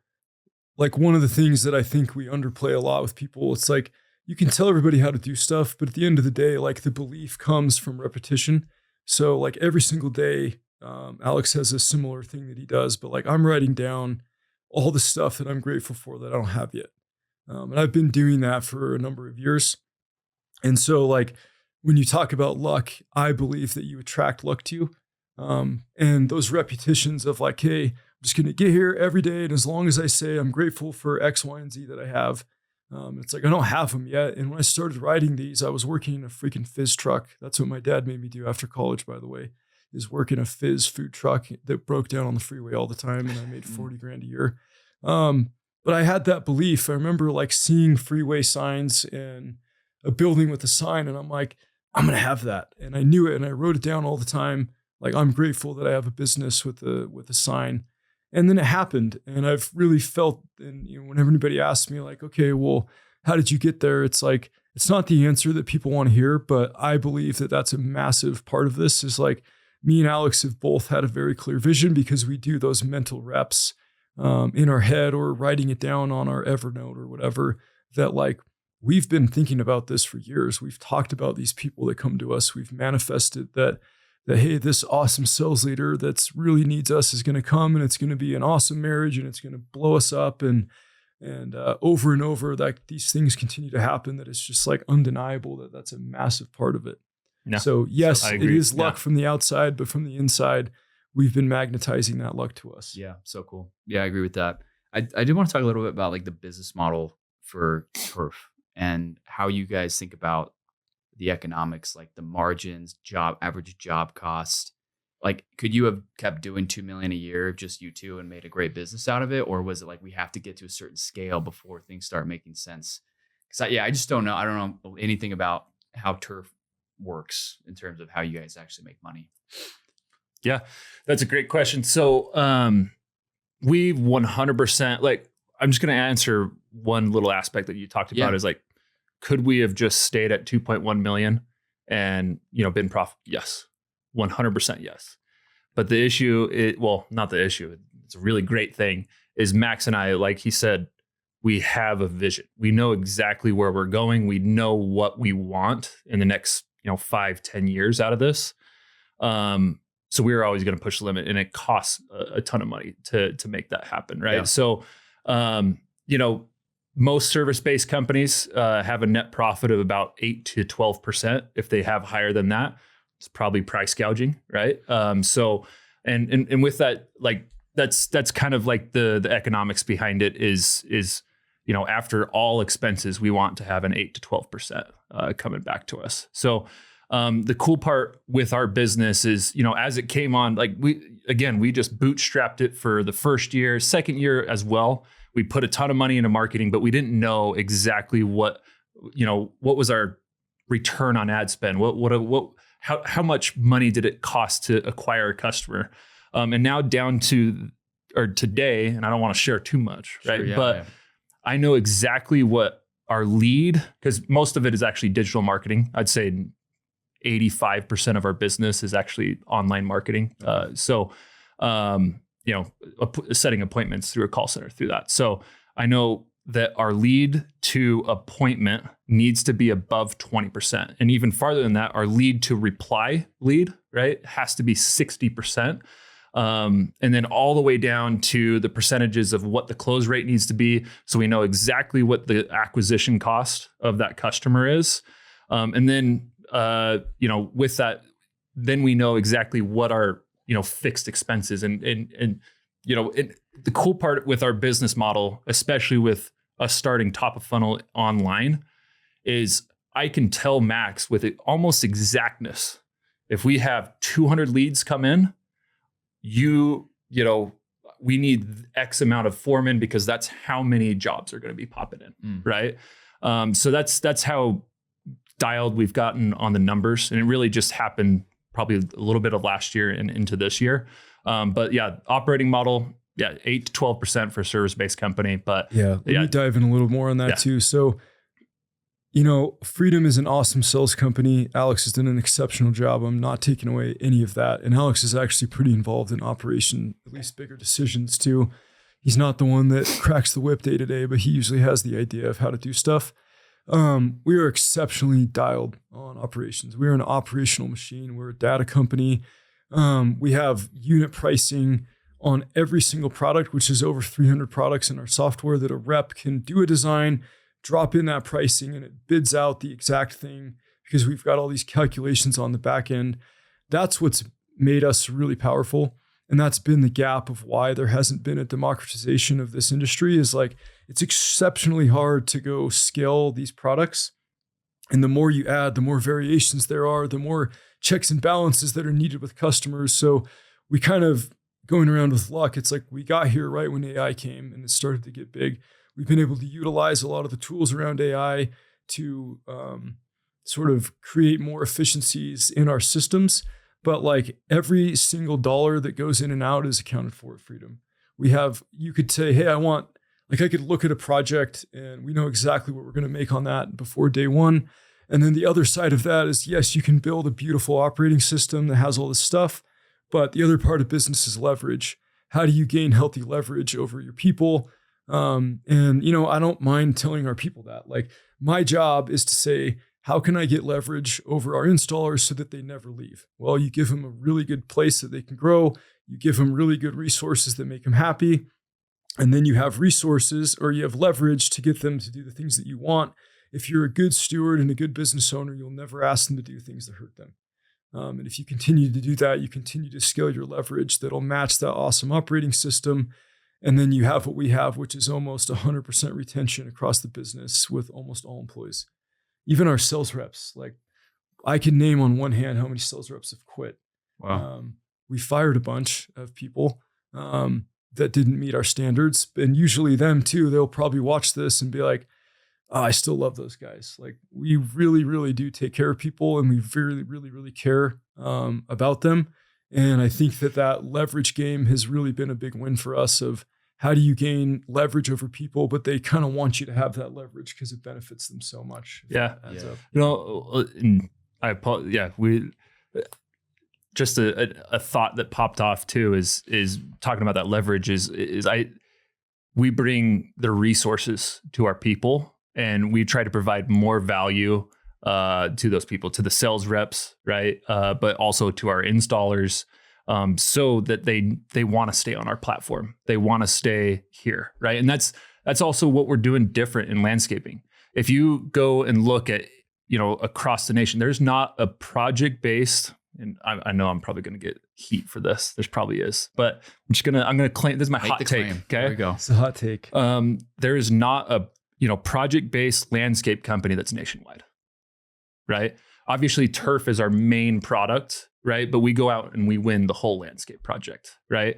like one of the things that I think we underplay a lot with people, it's like you can tell everybody how to do stuff, but at the end of the day, like the belief comes from repetition. So like every single day, Alex has a similar thing that he does, but like I'm writing down all the stuff that I'm grateful for that I don't have yet. And I've been doing that for a number of years. And so like when you talk about luck, I believe that you attract luck to you. And those repetitions of like, hey, I'm just going to get here every day. And as long as I say I'm grateful for X, Y, and Z that I have, it's like I don't have them yet. And when I started writing these, I was working in a freaking fizz truck. That's what my dad made me do after college, by the way, is work in a fizz food truck that broke down on the freeway all the time. And I made 40 grand a year. But I had that belief. I remember like seeing freeway signs and a building with a sign, and I'm like, I'm going to have that. And I knew it, and I wrote it down all the time. Like, I'm grateful that I have a business with a sign. And then it happened. And I've really felt, and whenever anybody asks me like, okay, well, how did you get there? It's like, it's not the answer that people want to hear, but I believe that that's a massive part of this. Is like me and Alex have both had a very clear vision because we do those mental reps in our head or writing it down on our Evernote or whatever, that like we've been thinking about this for years. We've talked about these people that come to us. We've manifested that hey, this awesome sales leader that's really needs us is going to come, and it's going to be an awesome marriage, and it's going to blow us up, and over and over, like these things continue to happen. That it's just like undeniable that that's a massive part of it. No. So yes, it is luck from the outside, but from the inside, we've been magnetizing that luck to us. Yeah, so cool. Yeah, I agree with that. I did want to talk a little bit about like the business model for Turf and how you guys think about the economics, like the margins, average job cost, like, could you have kept doing 2 million a year, just you two, and made a great business out of it? Or was it like, we have to get to a certain scale before things start making sense? Cause I just don't know. I don't know anything about how turf works in terms of how you guys actually make money. Yeah, that's a great question. So we 100%, like, I'm just going to answer one little aspect that you talked about is like, could we have just stayed at 2.1 million and, been profitable? Yes, 100% yes. But the issue, not the issue, it's a really great thing, is Max and I, like he said, we have a vision. We know exactly where we're going. We know what we want in the next, 5-10 years out of this. So we're always going to push the limit, and it costs a ton of money to make that happen. Right. Yeah. So, most service-based companies have a net profit of about 8 to 12%. If they have higher than that, it's probably price gouging. Right. So, and with that, like, that's kind of like the economics behind it is, after all expenses, we want to have an 8 to 12% coming back to us. So the cool part with our business is, as it came on, like we just bootstrapped it for the first year, second year as well. We put a ton of money into marketing, but we didn't know exactly what was our return on ad spend. How much money did it cost to acquire a customer? And now down to, or today, and I don't want to share too much, right? Sure, yeah, but yeah. I know exactly what our lead, because most of it is actually digital marketing. I'd say 85% of our business is actually online marketing. Setting appointments through a call center through that. So I know that our lead to appointment needs to be above 20%. And even farther than that, our lead to reply lead, right, has to be 60%. And then all the way down to the percentages of what the close rate needs to be. So we know exactly what the acquisition cost of that customer is. And then, with that, then we know exactly what our, fixed expenses and the cool part with our business model, especially with us starting top of funnel online, is I can tell Max with almost exactness, if we have 200 leads come in, we need X amount of foremen because that's how many jobs are going to be popping in. Right. So that's how dialed we've gotten on the numbers. And it really just happened probably a little bit of last year and into this year. But yeah, operating model, 8 to 12% for a service-based company. But let me dive in a little more on that too. So, Freedom is an awesome sales company. Alex has done an exceptional job. I'm not taking away any of that. And Alex is actually pretty involved in operation, at least bigger decisions too. He's not the one that cracks the whip day to day, but he usually has the idea of how to do stuff. We are exceptionally dialed on operations. We're an operational machine. We're a data company. We have unit pricing on every single product, which is over 300 products in our software, that a rep can do a design, drop in that pricing, and it bids out the exact thing because we've got all these calculations on the back end. That's what's made us really powerful. And that's been the gap of why there hasn't been a democratization of this industry, is like, it's exceptionally hard to go scale these products. And the more you add, the more variations there are, the more checks and balances that are needed with customers. So we kind of, going around with luck, it's like we got here right when AI came and it started to get big. We've been able to utilize a lot of the tools around AI to sort of create more efficiencies in our systems. But like, every single dollar that goes in and out is accounted for at Freedom. You could say, hey, I could look at a project and we know exactly what we're going to make on that before day one. And then the other side of that is, yes, you can build a beautiful operating system that has all this stuff, but the other part of business is leverage. How do you gain healthy leverage over your people? I don't mind telling our people that. Like, my job is to say, how can I get leverage over our installers so that they never leave? Well, you give them a really good place that they can grow. You give them really good resources that make them happy. And then you have resources, or you have leverage to get them to do the things that you want. If you're a good steward and a good business owner, you'll never ask them to do things that hurt them. And if you continue to do that, you continue to scale your leverage that'll match that awesome operating system. And then you have what we have, which is almost 100% retention across the business with almost all employees. Even our sales reps, like, I can name on one hand how many sales reps have quit. Wow. we fired a bunch of people that didn't meet our standards. And usually them too, they'll probably watch this and be like, oh, I still love those guys. Like we really, really do take care of people, and we really, really, really care about them. And I think that leverage game has really been a big win for us of how do you gain leverage over people, but they kind of want you to have that leverage because it benefits them so much. Yeah. We just a thought that popped off too is talking about that leverage we bring the resources to our people, and we try to provide more value to those people, to the sales reps, right? But also to our installers, so that they want to stay on our platform. They want to stay here, right? And that's also what we're doing different in landscaping. If you go and look at, across the nation, there's not a project-based, and I know I'm probably going to get heat for this. There's probably is, but I'm going to claim, this is my hot take. Claim. Okay. There we go. It's a hot take. There is not a, project-based landscape company that's nationwide, right? Obviously turf is our main product, right? But we go out and we win the whole landscape project, right?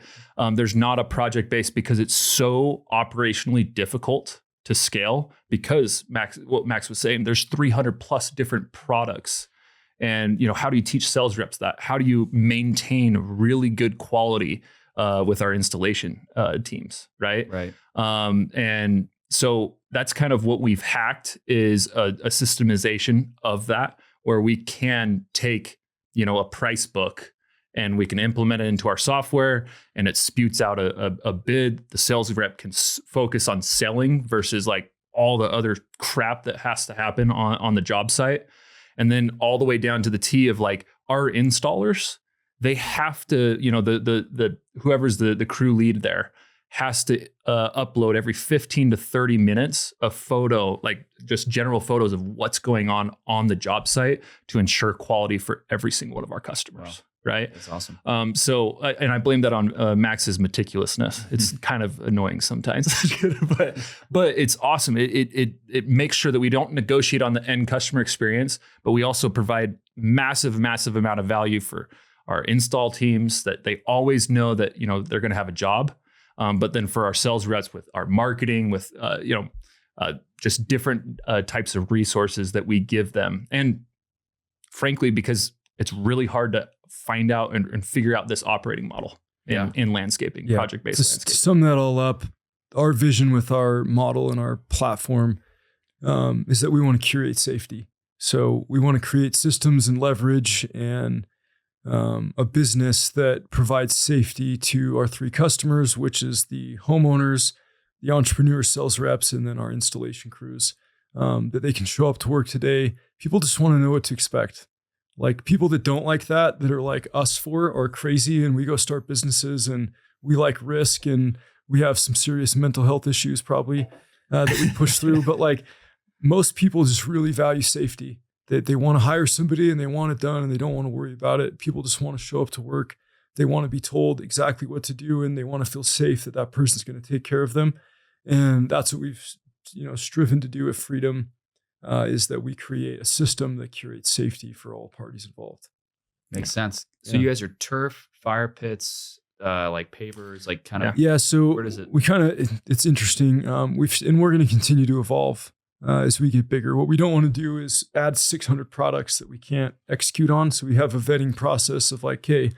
There's not a project-based because it's so operationally difficult to scale, because what Max was saying, there's 300 plus different products. And, how do you teach sales reps that? How do you maintain really good quality with our installation teams, right? Right. And so that's kind of what we've hacked, is a systemization of that, where we can take, a price book and we can implement it into our software, and it spewts out a bid. The sales rep can focus on selling versus like all the other crap that has to happen on the job site. And then all the way down to the T of like our installers, they have to, the whoever's the crew lead there has to upload every 15 to 30 minutes a photo, like just general photos of what's going on the job site, to ensure quality for every single one of our customers. Wow. Right. That's awesome. And I blame that on Max's meticulousness. It's kind of annoying sometimes, but it's awesome. It makes sure that we don't negotiate on the end customer experience, but we also provide massive amount of value for our install teams, that they always know that, they're going to have a job. But then for our sales reps, with our marketing, with, just different types of resources that we give them. And frankly, because it's really hard to find out and figure out this operating model in landscaping, project-based landscaping. To sum that all up, our vision with our model and our platform is that we want to curate safety. So we want to create systems and leverage and a business that provides safety to our three customers, which is the homeowners, the entrepreneur sales reps, and then our installation crews, that they can show up to work today. People just want to know what to expect. Like people that don't like that are like us are crazy, and we go start businesses and we like risk, and we have some serious mental health issues probably that we push through. But like most people just really value safety. They want to hire somebody and they want it done and they don't want to worry about it. People just want to show up to work. They want to be told exactly what to do, and they want to feel safe that person's going to take care of them. And that's what we've striven to do at Freedom. Is that we create a system that curates safety for all parties involved. Makes sense. So you guys are turf, fire pits, like pavers, like kind of. Yeah. So where does it? It's interesting. We're going to continue to evolve as we get bigger. What we don't want to do is add 600 products that we can't execute on. So we have a vetting process of like, hey,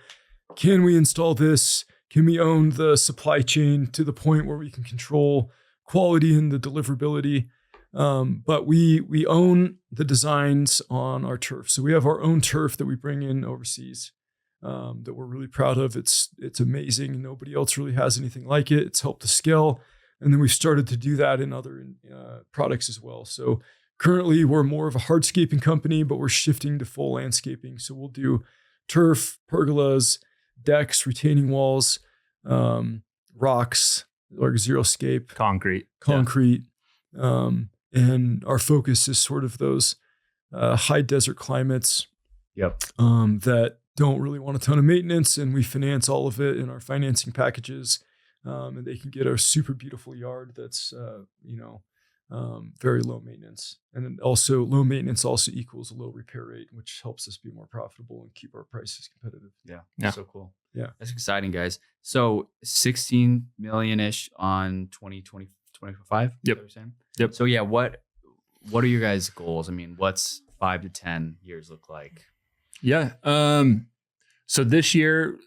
can we install this? Can we own the supply chain to the point where we can control quality and the deliverability? But we own the designs on our turf. So we have our own turf that we bring in overseas, that we're really proud of. It's amazing. Nobody else really has anything like it. It's helped to scale. And then we've started to do that in other products as well. So currently we're more of a hardscaping company, but we're shifting to full landscaping. So we'll do turf, pergolas, decks, retaining walls, rocks, like xeriscape, concrete. And our focus is sort of those high desert climates that don't really want a ton of maintenance, and we finance all of it in our financing packages. And they can get a super beautiful yard that's very low maintenance. And then also low maintenance also equals a low repair rate, which helps us be more profitable and keep our prices competitive. Yeah. So cool. Yeah. That's exciting, guys. So 16 million-ish on 2020, 2025? Yep. Yep. So yeah, what are your guys' goals? I mean, what's 5 to 10 years look like? Yeah. So this year,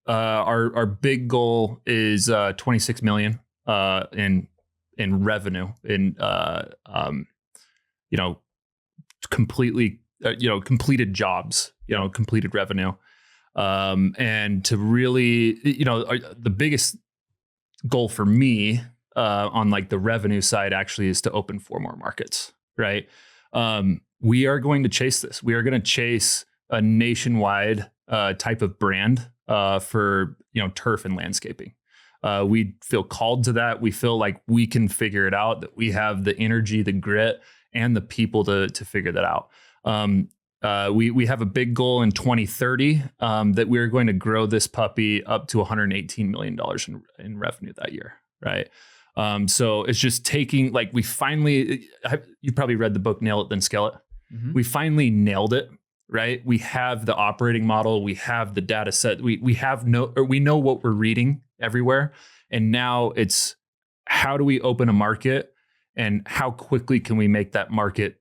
our big goal is 26 million in revenue in completely completed jobs, completed revenue, and to really the biggest goal for me on like the revenue side actually is to open 4 more markets. Right. We are going to chase this. We are going to chase a nationwide type of brand for turf and landscaping. We feel called to that. We feel like we can figure it out, that we have the energy, the grit, and the people to figure that out. We have a big goal in 2030 that we're going to grow this puppy up to $118 million in revenue that year. Right. So it's just taking, like, you probably read the book, Nail It, Then Scale It. Mm-hmm. We finally nailed it. Right. We have the operating model. We have the data set. We know what we're reading everywhere. And now it's, how do we open a market and how quickly can we make that market,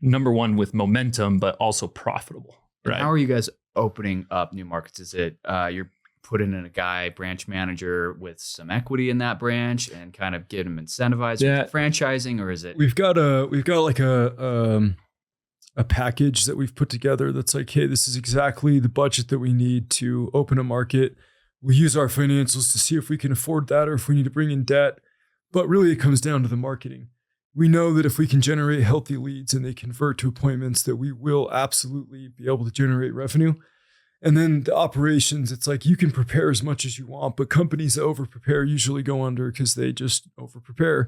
number one, with momentum, but also profitable. Right. And how are you guys opening up new markets? Is it you're putting in a branch manager with some equity in that branch and kind of get them incentivized with franchising, or is it? We've got like a package that we've put together that's like, hey, this is exactly the budget that we need to open a market. We use our financials to see if we can afford that or if we need to bring in debt. But really, it comes down to the marketing. We know that if we can generate healthy leads and they convert to appointments, that we will absolutely be able to generate revenue. And then the operations, it's like you can prepare as much as you want, but companies that over-prepare usually go under because they just over-prepare.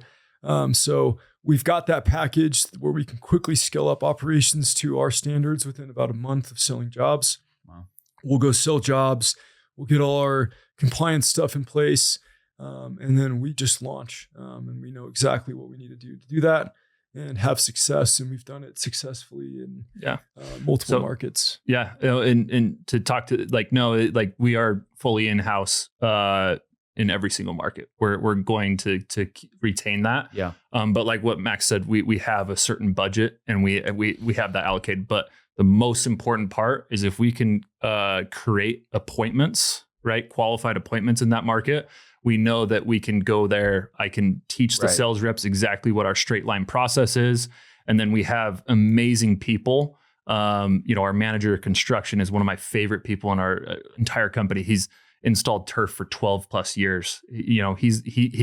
So we've got that package where we can quickly scale up operations to our standards within about a month of selling jobs. Wow. We'll go sell jobs. We'll get all our compliance stuff in place. And then we just launch. And we know exactly what we need to do that and have success. And we've done it successfully in multiple markets. Yeah. And to talk to we are fully in-house, in every single market. We're going to retain that. Yeah. But like what Max said, we have a certain budget and we have that allocated. But the most important part is if we can create appointments, right? Qualified appointments in that market, we know that we can go there. I can teach the sales reps exactly what our straight line process is. And then we have amazing people. Our manager of construction is one of my favorite people in our entire company. He's installed turf for 12 plus years. He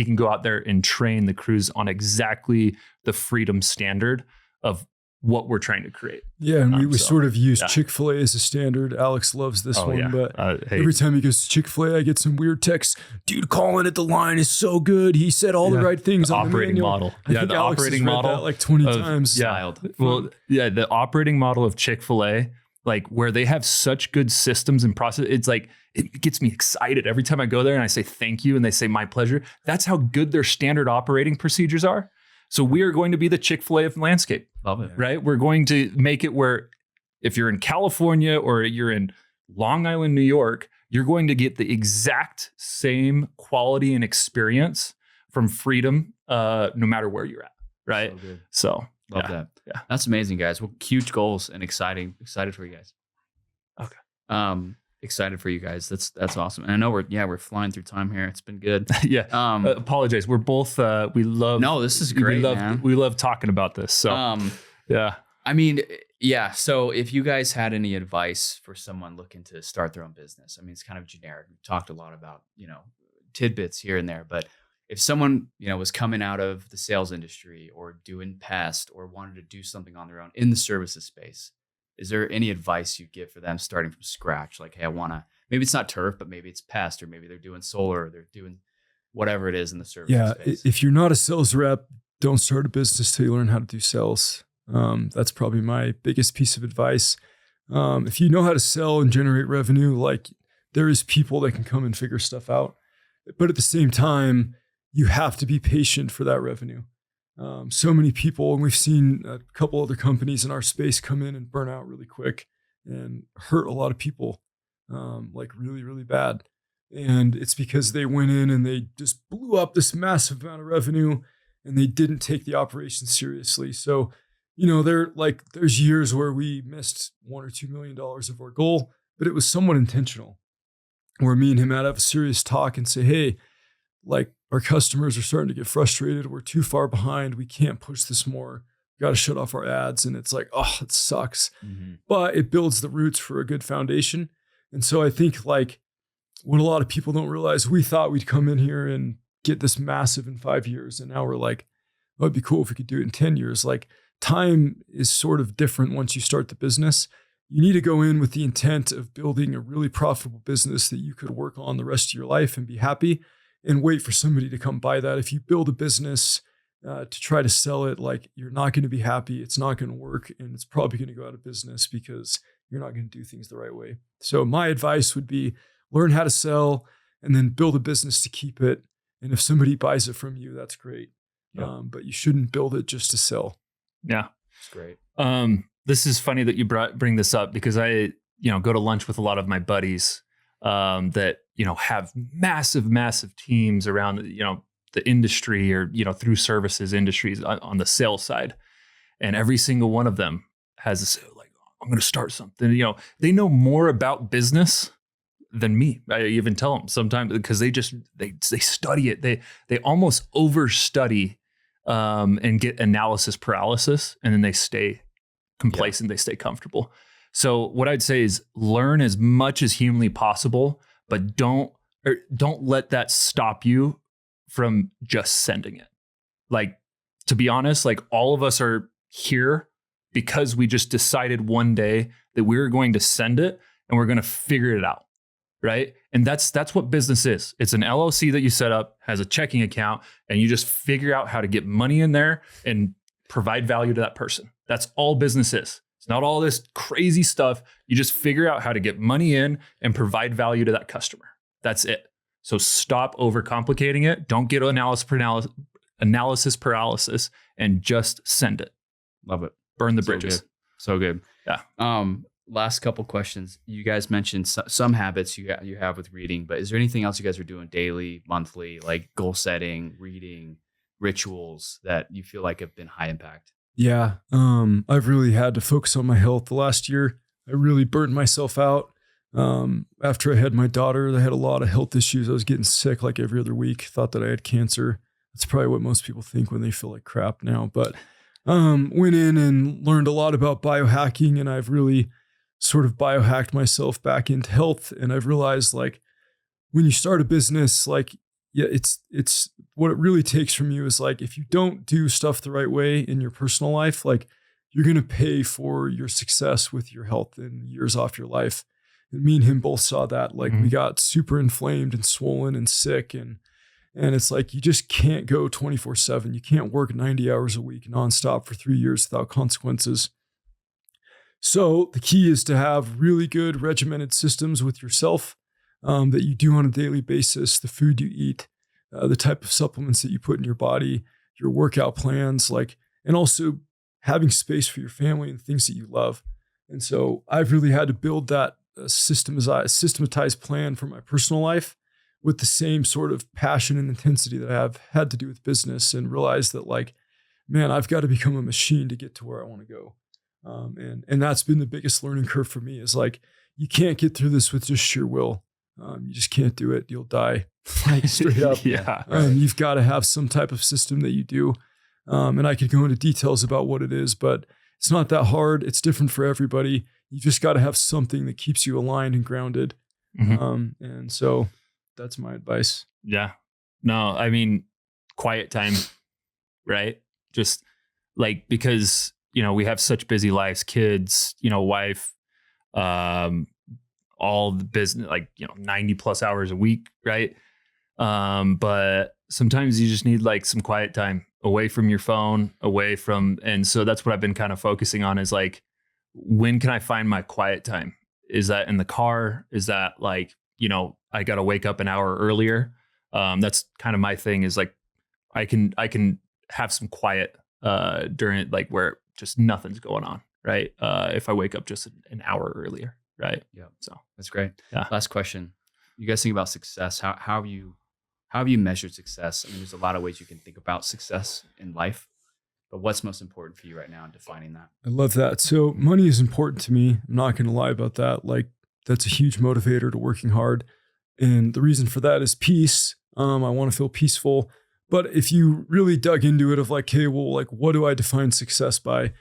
can go out there and train the crews on exactly the freedom standard of what we're trying to create. Yeah. And we sort of use Chick-fil-A as a standard. Alex loves this one, but every time he goes to Chick-fil-A, I get some weird texts. Dude, calling at the line is so good. He said all the right things on the operating model. I think the Alex operating has read model that like 20 times. Wild. Well, the operating model of Chick-fil-A, like where they have such good systems and process, it's like, it gets me excited every time I go there and I say thank you and they say my pleasure. That's how good their standard operating procedures are. So we are going to be the Chick-fil-A of landscape. Love it. Right? We're going to make it where if you're in California or you're in Long Island, New York, you're going to get the exact same quality and experience from Freedom, no matter where you're at. Right? So good. So love that. Yeah. That's amazing, guys. Well, huge goals and excited for you guys. Okay. Excited for you guys. That's awesome. And I know we're flying through time here. It's been good. Yeah. Apologize. We're both we love. No, this is great. We love talking about this. So yeah. I mean, yeah. So if you guys had any advice for someone looking to start their own business, I mean, it's kind of generic. We've talked a lot about, tidbits here and there, but if someone, was coming out of the sales industry or doing pest or wanted to do something on their own in the services space, is there any advice you give for them starting from scratch? Like, hey, maybe it's not turf, but maybe it's pest, or maybe they're doing solar, or they're doing whatever it is in the services space. If you're not a sales rep, don't start a business till you learn how to do sales. That's probably my biggest piece of advice. If you know how to sell and generate revenue, like there is people that can come and figure stuff out. But at the same time, you have to be patient for that revenue. So many people, and we've seen a couple other companies in our space come in and burn out really quick and hurt a lot of people, like really, really bad. And it's because they went in and they just blew up this massive amount of revenue and they didn't take the operation seriously. So, there's years where we missed $1 or $2 million of our goal, but it was somewhat intentional. Where me and him had to have a serious talk and say, hey, like our customers are starting to get frustrated. We're too far behind. We can't push this more. We got to shut off our ads. And it's like, oh, it sucks. Mm-hmm. But it builds the roots for a good foundation. And so I think like what a lot of people don't realize, we thought we'd come in here and get this massive in 5 years. And now we're like, oh, it'd be cool if we could do it in 10 years. Like time is sort of different once you start the business. You need to go in with the intent of building a really profitable business that you could work on the rest of your life and be happy, and wait for somebody to come buy that. If you build a business to try to sell it, like you're not going to be happy, it's not going to work, and it's probably going to go out of business because you're not going to do things the right way. So my advice would be learn how to sell and then build a business to keep it. And if somebody buys it from you, that's great. Yeah. But you shouldn't build it just to sell. Yeah. That's great. This is funny that you bring this up because I, go to lunch with a lot of my buddies that, have massive teams around, the industry or, through services industries on the sales side. And every single one of them has this, like, I'm going to start something. They know more about business than me. I even tell them sometimes because they study it. They almost overstudy and get analysis paralysis, and then they stay complacent. They stay comfortable. So what I'd say is learn as much as humanly possible, but don't let that stop you from just sending it. Like, to be honest, like all of us are here because we just decided one day that we were going to send it and we're going to figure it out. Right. And that's what business is. It's an LLC that you set up, has a checking account, and you just figure out how to get money in there and provide value to that person. That's all business is. It's not all this crazy stuff. You just figure out how to get money in and provide value to that customer. That's it. So stop overcomplicating it. Don't get analysis paralysis and just send it. Love it. Burn the bridges. So good. Yeah. Last couple questions. You guys mentioned some habits you have with reading, but is there anything else you guys are doing daily, monthly, like goal setting, reading, rituals that you feel like have been high impact? Yeah. I've really had to focus on my health the last year. I really burned myself out. After I had my daughter, I had a lot of health issues. I was getting sick like every other week, thought that I had cancer. That's probably what most people think when they feel like crap now, but went in and learned a lot about biohacking, and I've really sort of biohacked myself back into health. And I've realized, like, when you start a business, like, it's what it really takes from you is like, if you don't do stuff the right way in your personal life, like you're going to pay for your success with your health and years off your life. And me and him both saw that, like we got super inflamed and swollen and sick. And it's like, you just can't go 24/7. You can't work 90 hours a week nonstop for 3 years without consequences. So the key is to have really good regimented systems with yourself that you do on a daily basis, the food you eat, the type of supplements that you put in your body, your workout plans, like, and also having space for your family and things that you love. And so I've really had to build that systematized plan for my personal life with the same sort of passion and intensity that I've had to do with business, and realize that, like, man, I've got to become a machine to get to where I want to go. And that's been the biggest learning curve for me, is like, you can't get through this with just sheer will. You just can't do it. You'll die, like, straight up. Yeah. You've got to have some type of system that you do. And I could go into details about what it is, but it's not that hard. It's different for everybody. You just got to have something that keeps you aligned and grounded. Mm-hmm. And so that's my advice. Yeah. No, I mean, quiet time, right? Just like, because, we have such busy lives, kids, wife, all the business, like, 90 plus hours a week. Right. But sometimes you just need like some quiet time away from your phone, and so that's what I've been kind of focusing on, is like, when can I find my quiet time? Is that in the car? Is that like, I got to wake up an hour earlier? That's kind of my thing, is like, I can have some quiet during it, like where just nothing's going on, right? If I wake up just an hour earlier, right? Yeah. So That's great. Yeah. Last question. You guys think about success. How have you measured success? I mean, there's a lot of ways you can think about success in life, but what's most important for you right now in defining that? I love that. So money is important to me. I'm not going to lie about that. Like that's a huge motivator to working hard. And the reason for that is peace. I want to feel peaceful. But if you really dug into it of like, hey, well, like, what do I define success by?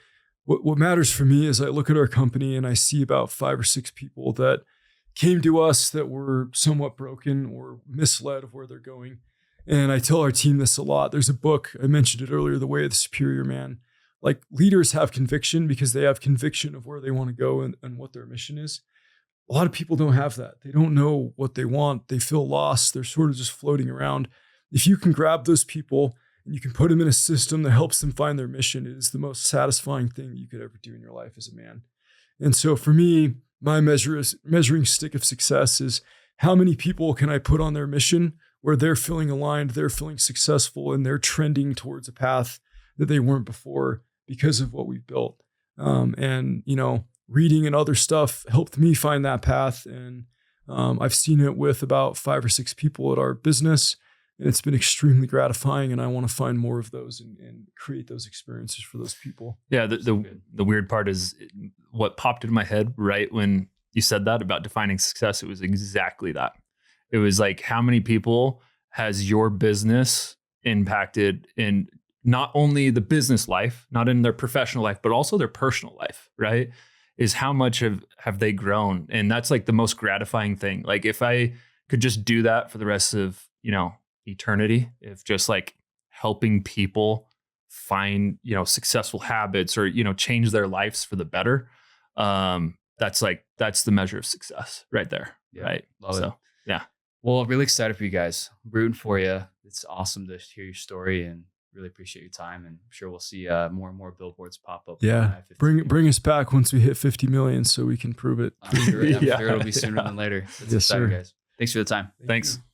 What matters for me is I look at our company and I see about 5 or 6 people that came to us that were somewhat broken or misled of where they're going. And I tell our team this a lot. There's a book, I mentioned it earlier, The Way of the Superior Man. Like leaders have conviction because they have conviction of where they want to go and what their mission is. A lot of people don't have that. They don't know what they want. They feel lost. They're sort of just floating around. If you can grab those people and you can put them in a system that helps them find their mission, it is the most satisfying thing you could ever do in your life as a man. And so for me, my measuring stick of success is how many people can I put on their mission where they're feeling aligned, they're feeling successful, and they're trending towards a path that they weren't before because of what we've built. And, reading and other stuff helped me find that path. And I've seen it with about 5 or 6 people at our business. And it's been extremely gratifying, and I want to find more of those and create those experiences for those people. Yeah, the weird part is what popped into my head right when you said that about defining success. It was exactly that. It was like, how many people has your business impacted in not only the business life, not in their professional life, but also their personal life, right? Is how much have they grown? And that's like the most gratifying thing. Like if I could just do that for the rest of, eternity, if just like helping people find, successful habits or, change their lives for the better. That's the measure of success right there. Yeah, right. Love it. Yeah. Well, really excited for you guys. I'm rooting for you. It's awesome to hear your story and really appreciate your time. And I'm sure we'll see more and more billboards pop up. Yeah. Bring us back once we hit 50 million so we can prove it. I'm sure it'll be sooner than later. That's Yes, exciting, sir. guys. Thanks for the time. Thanks.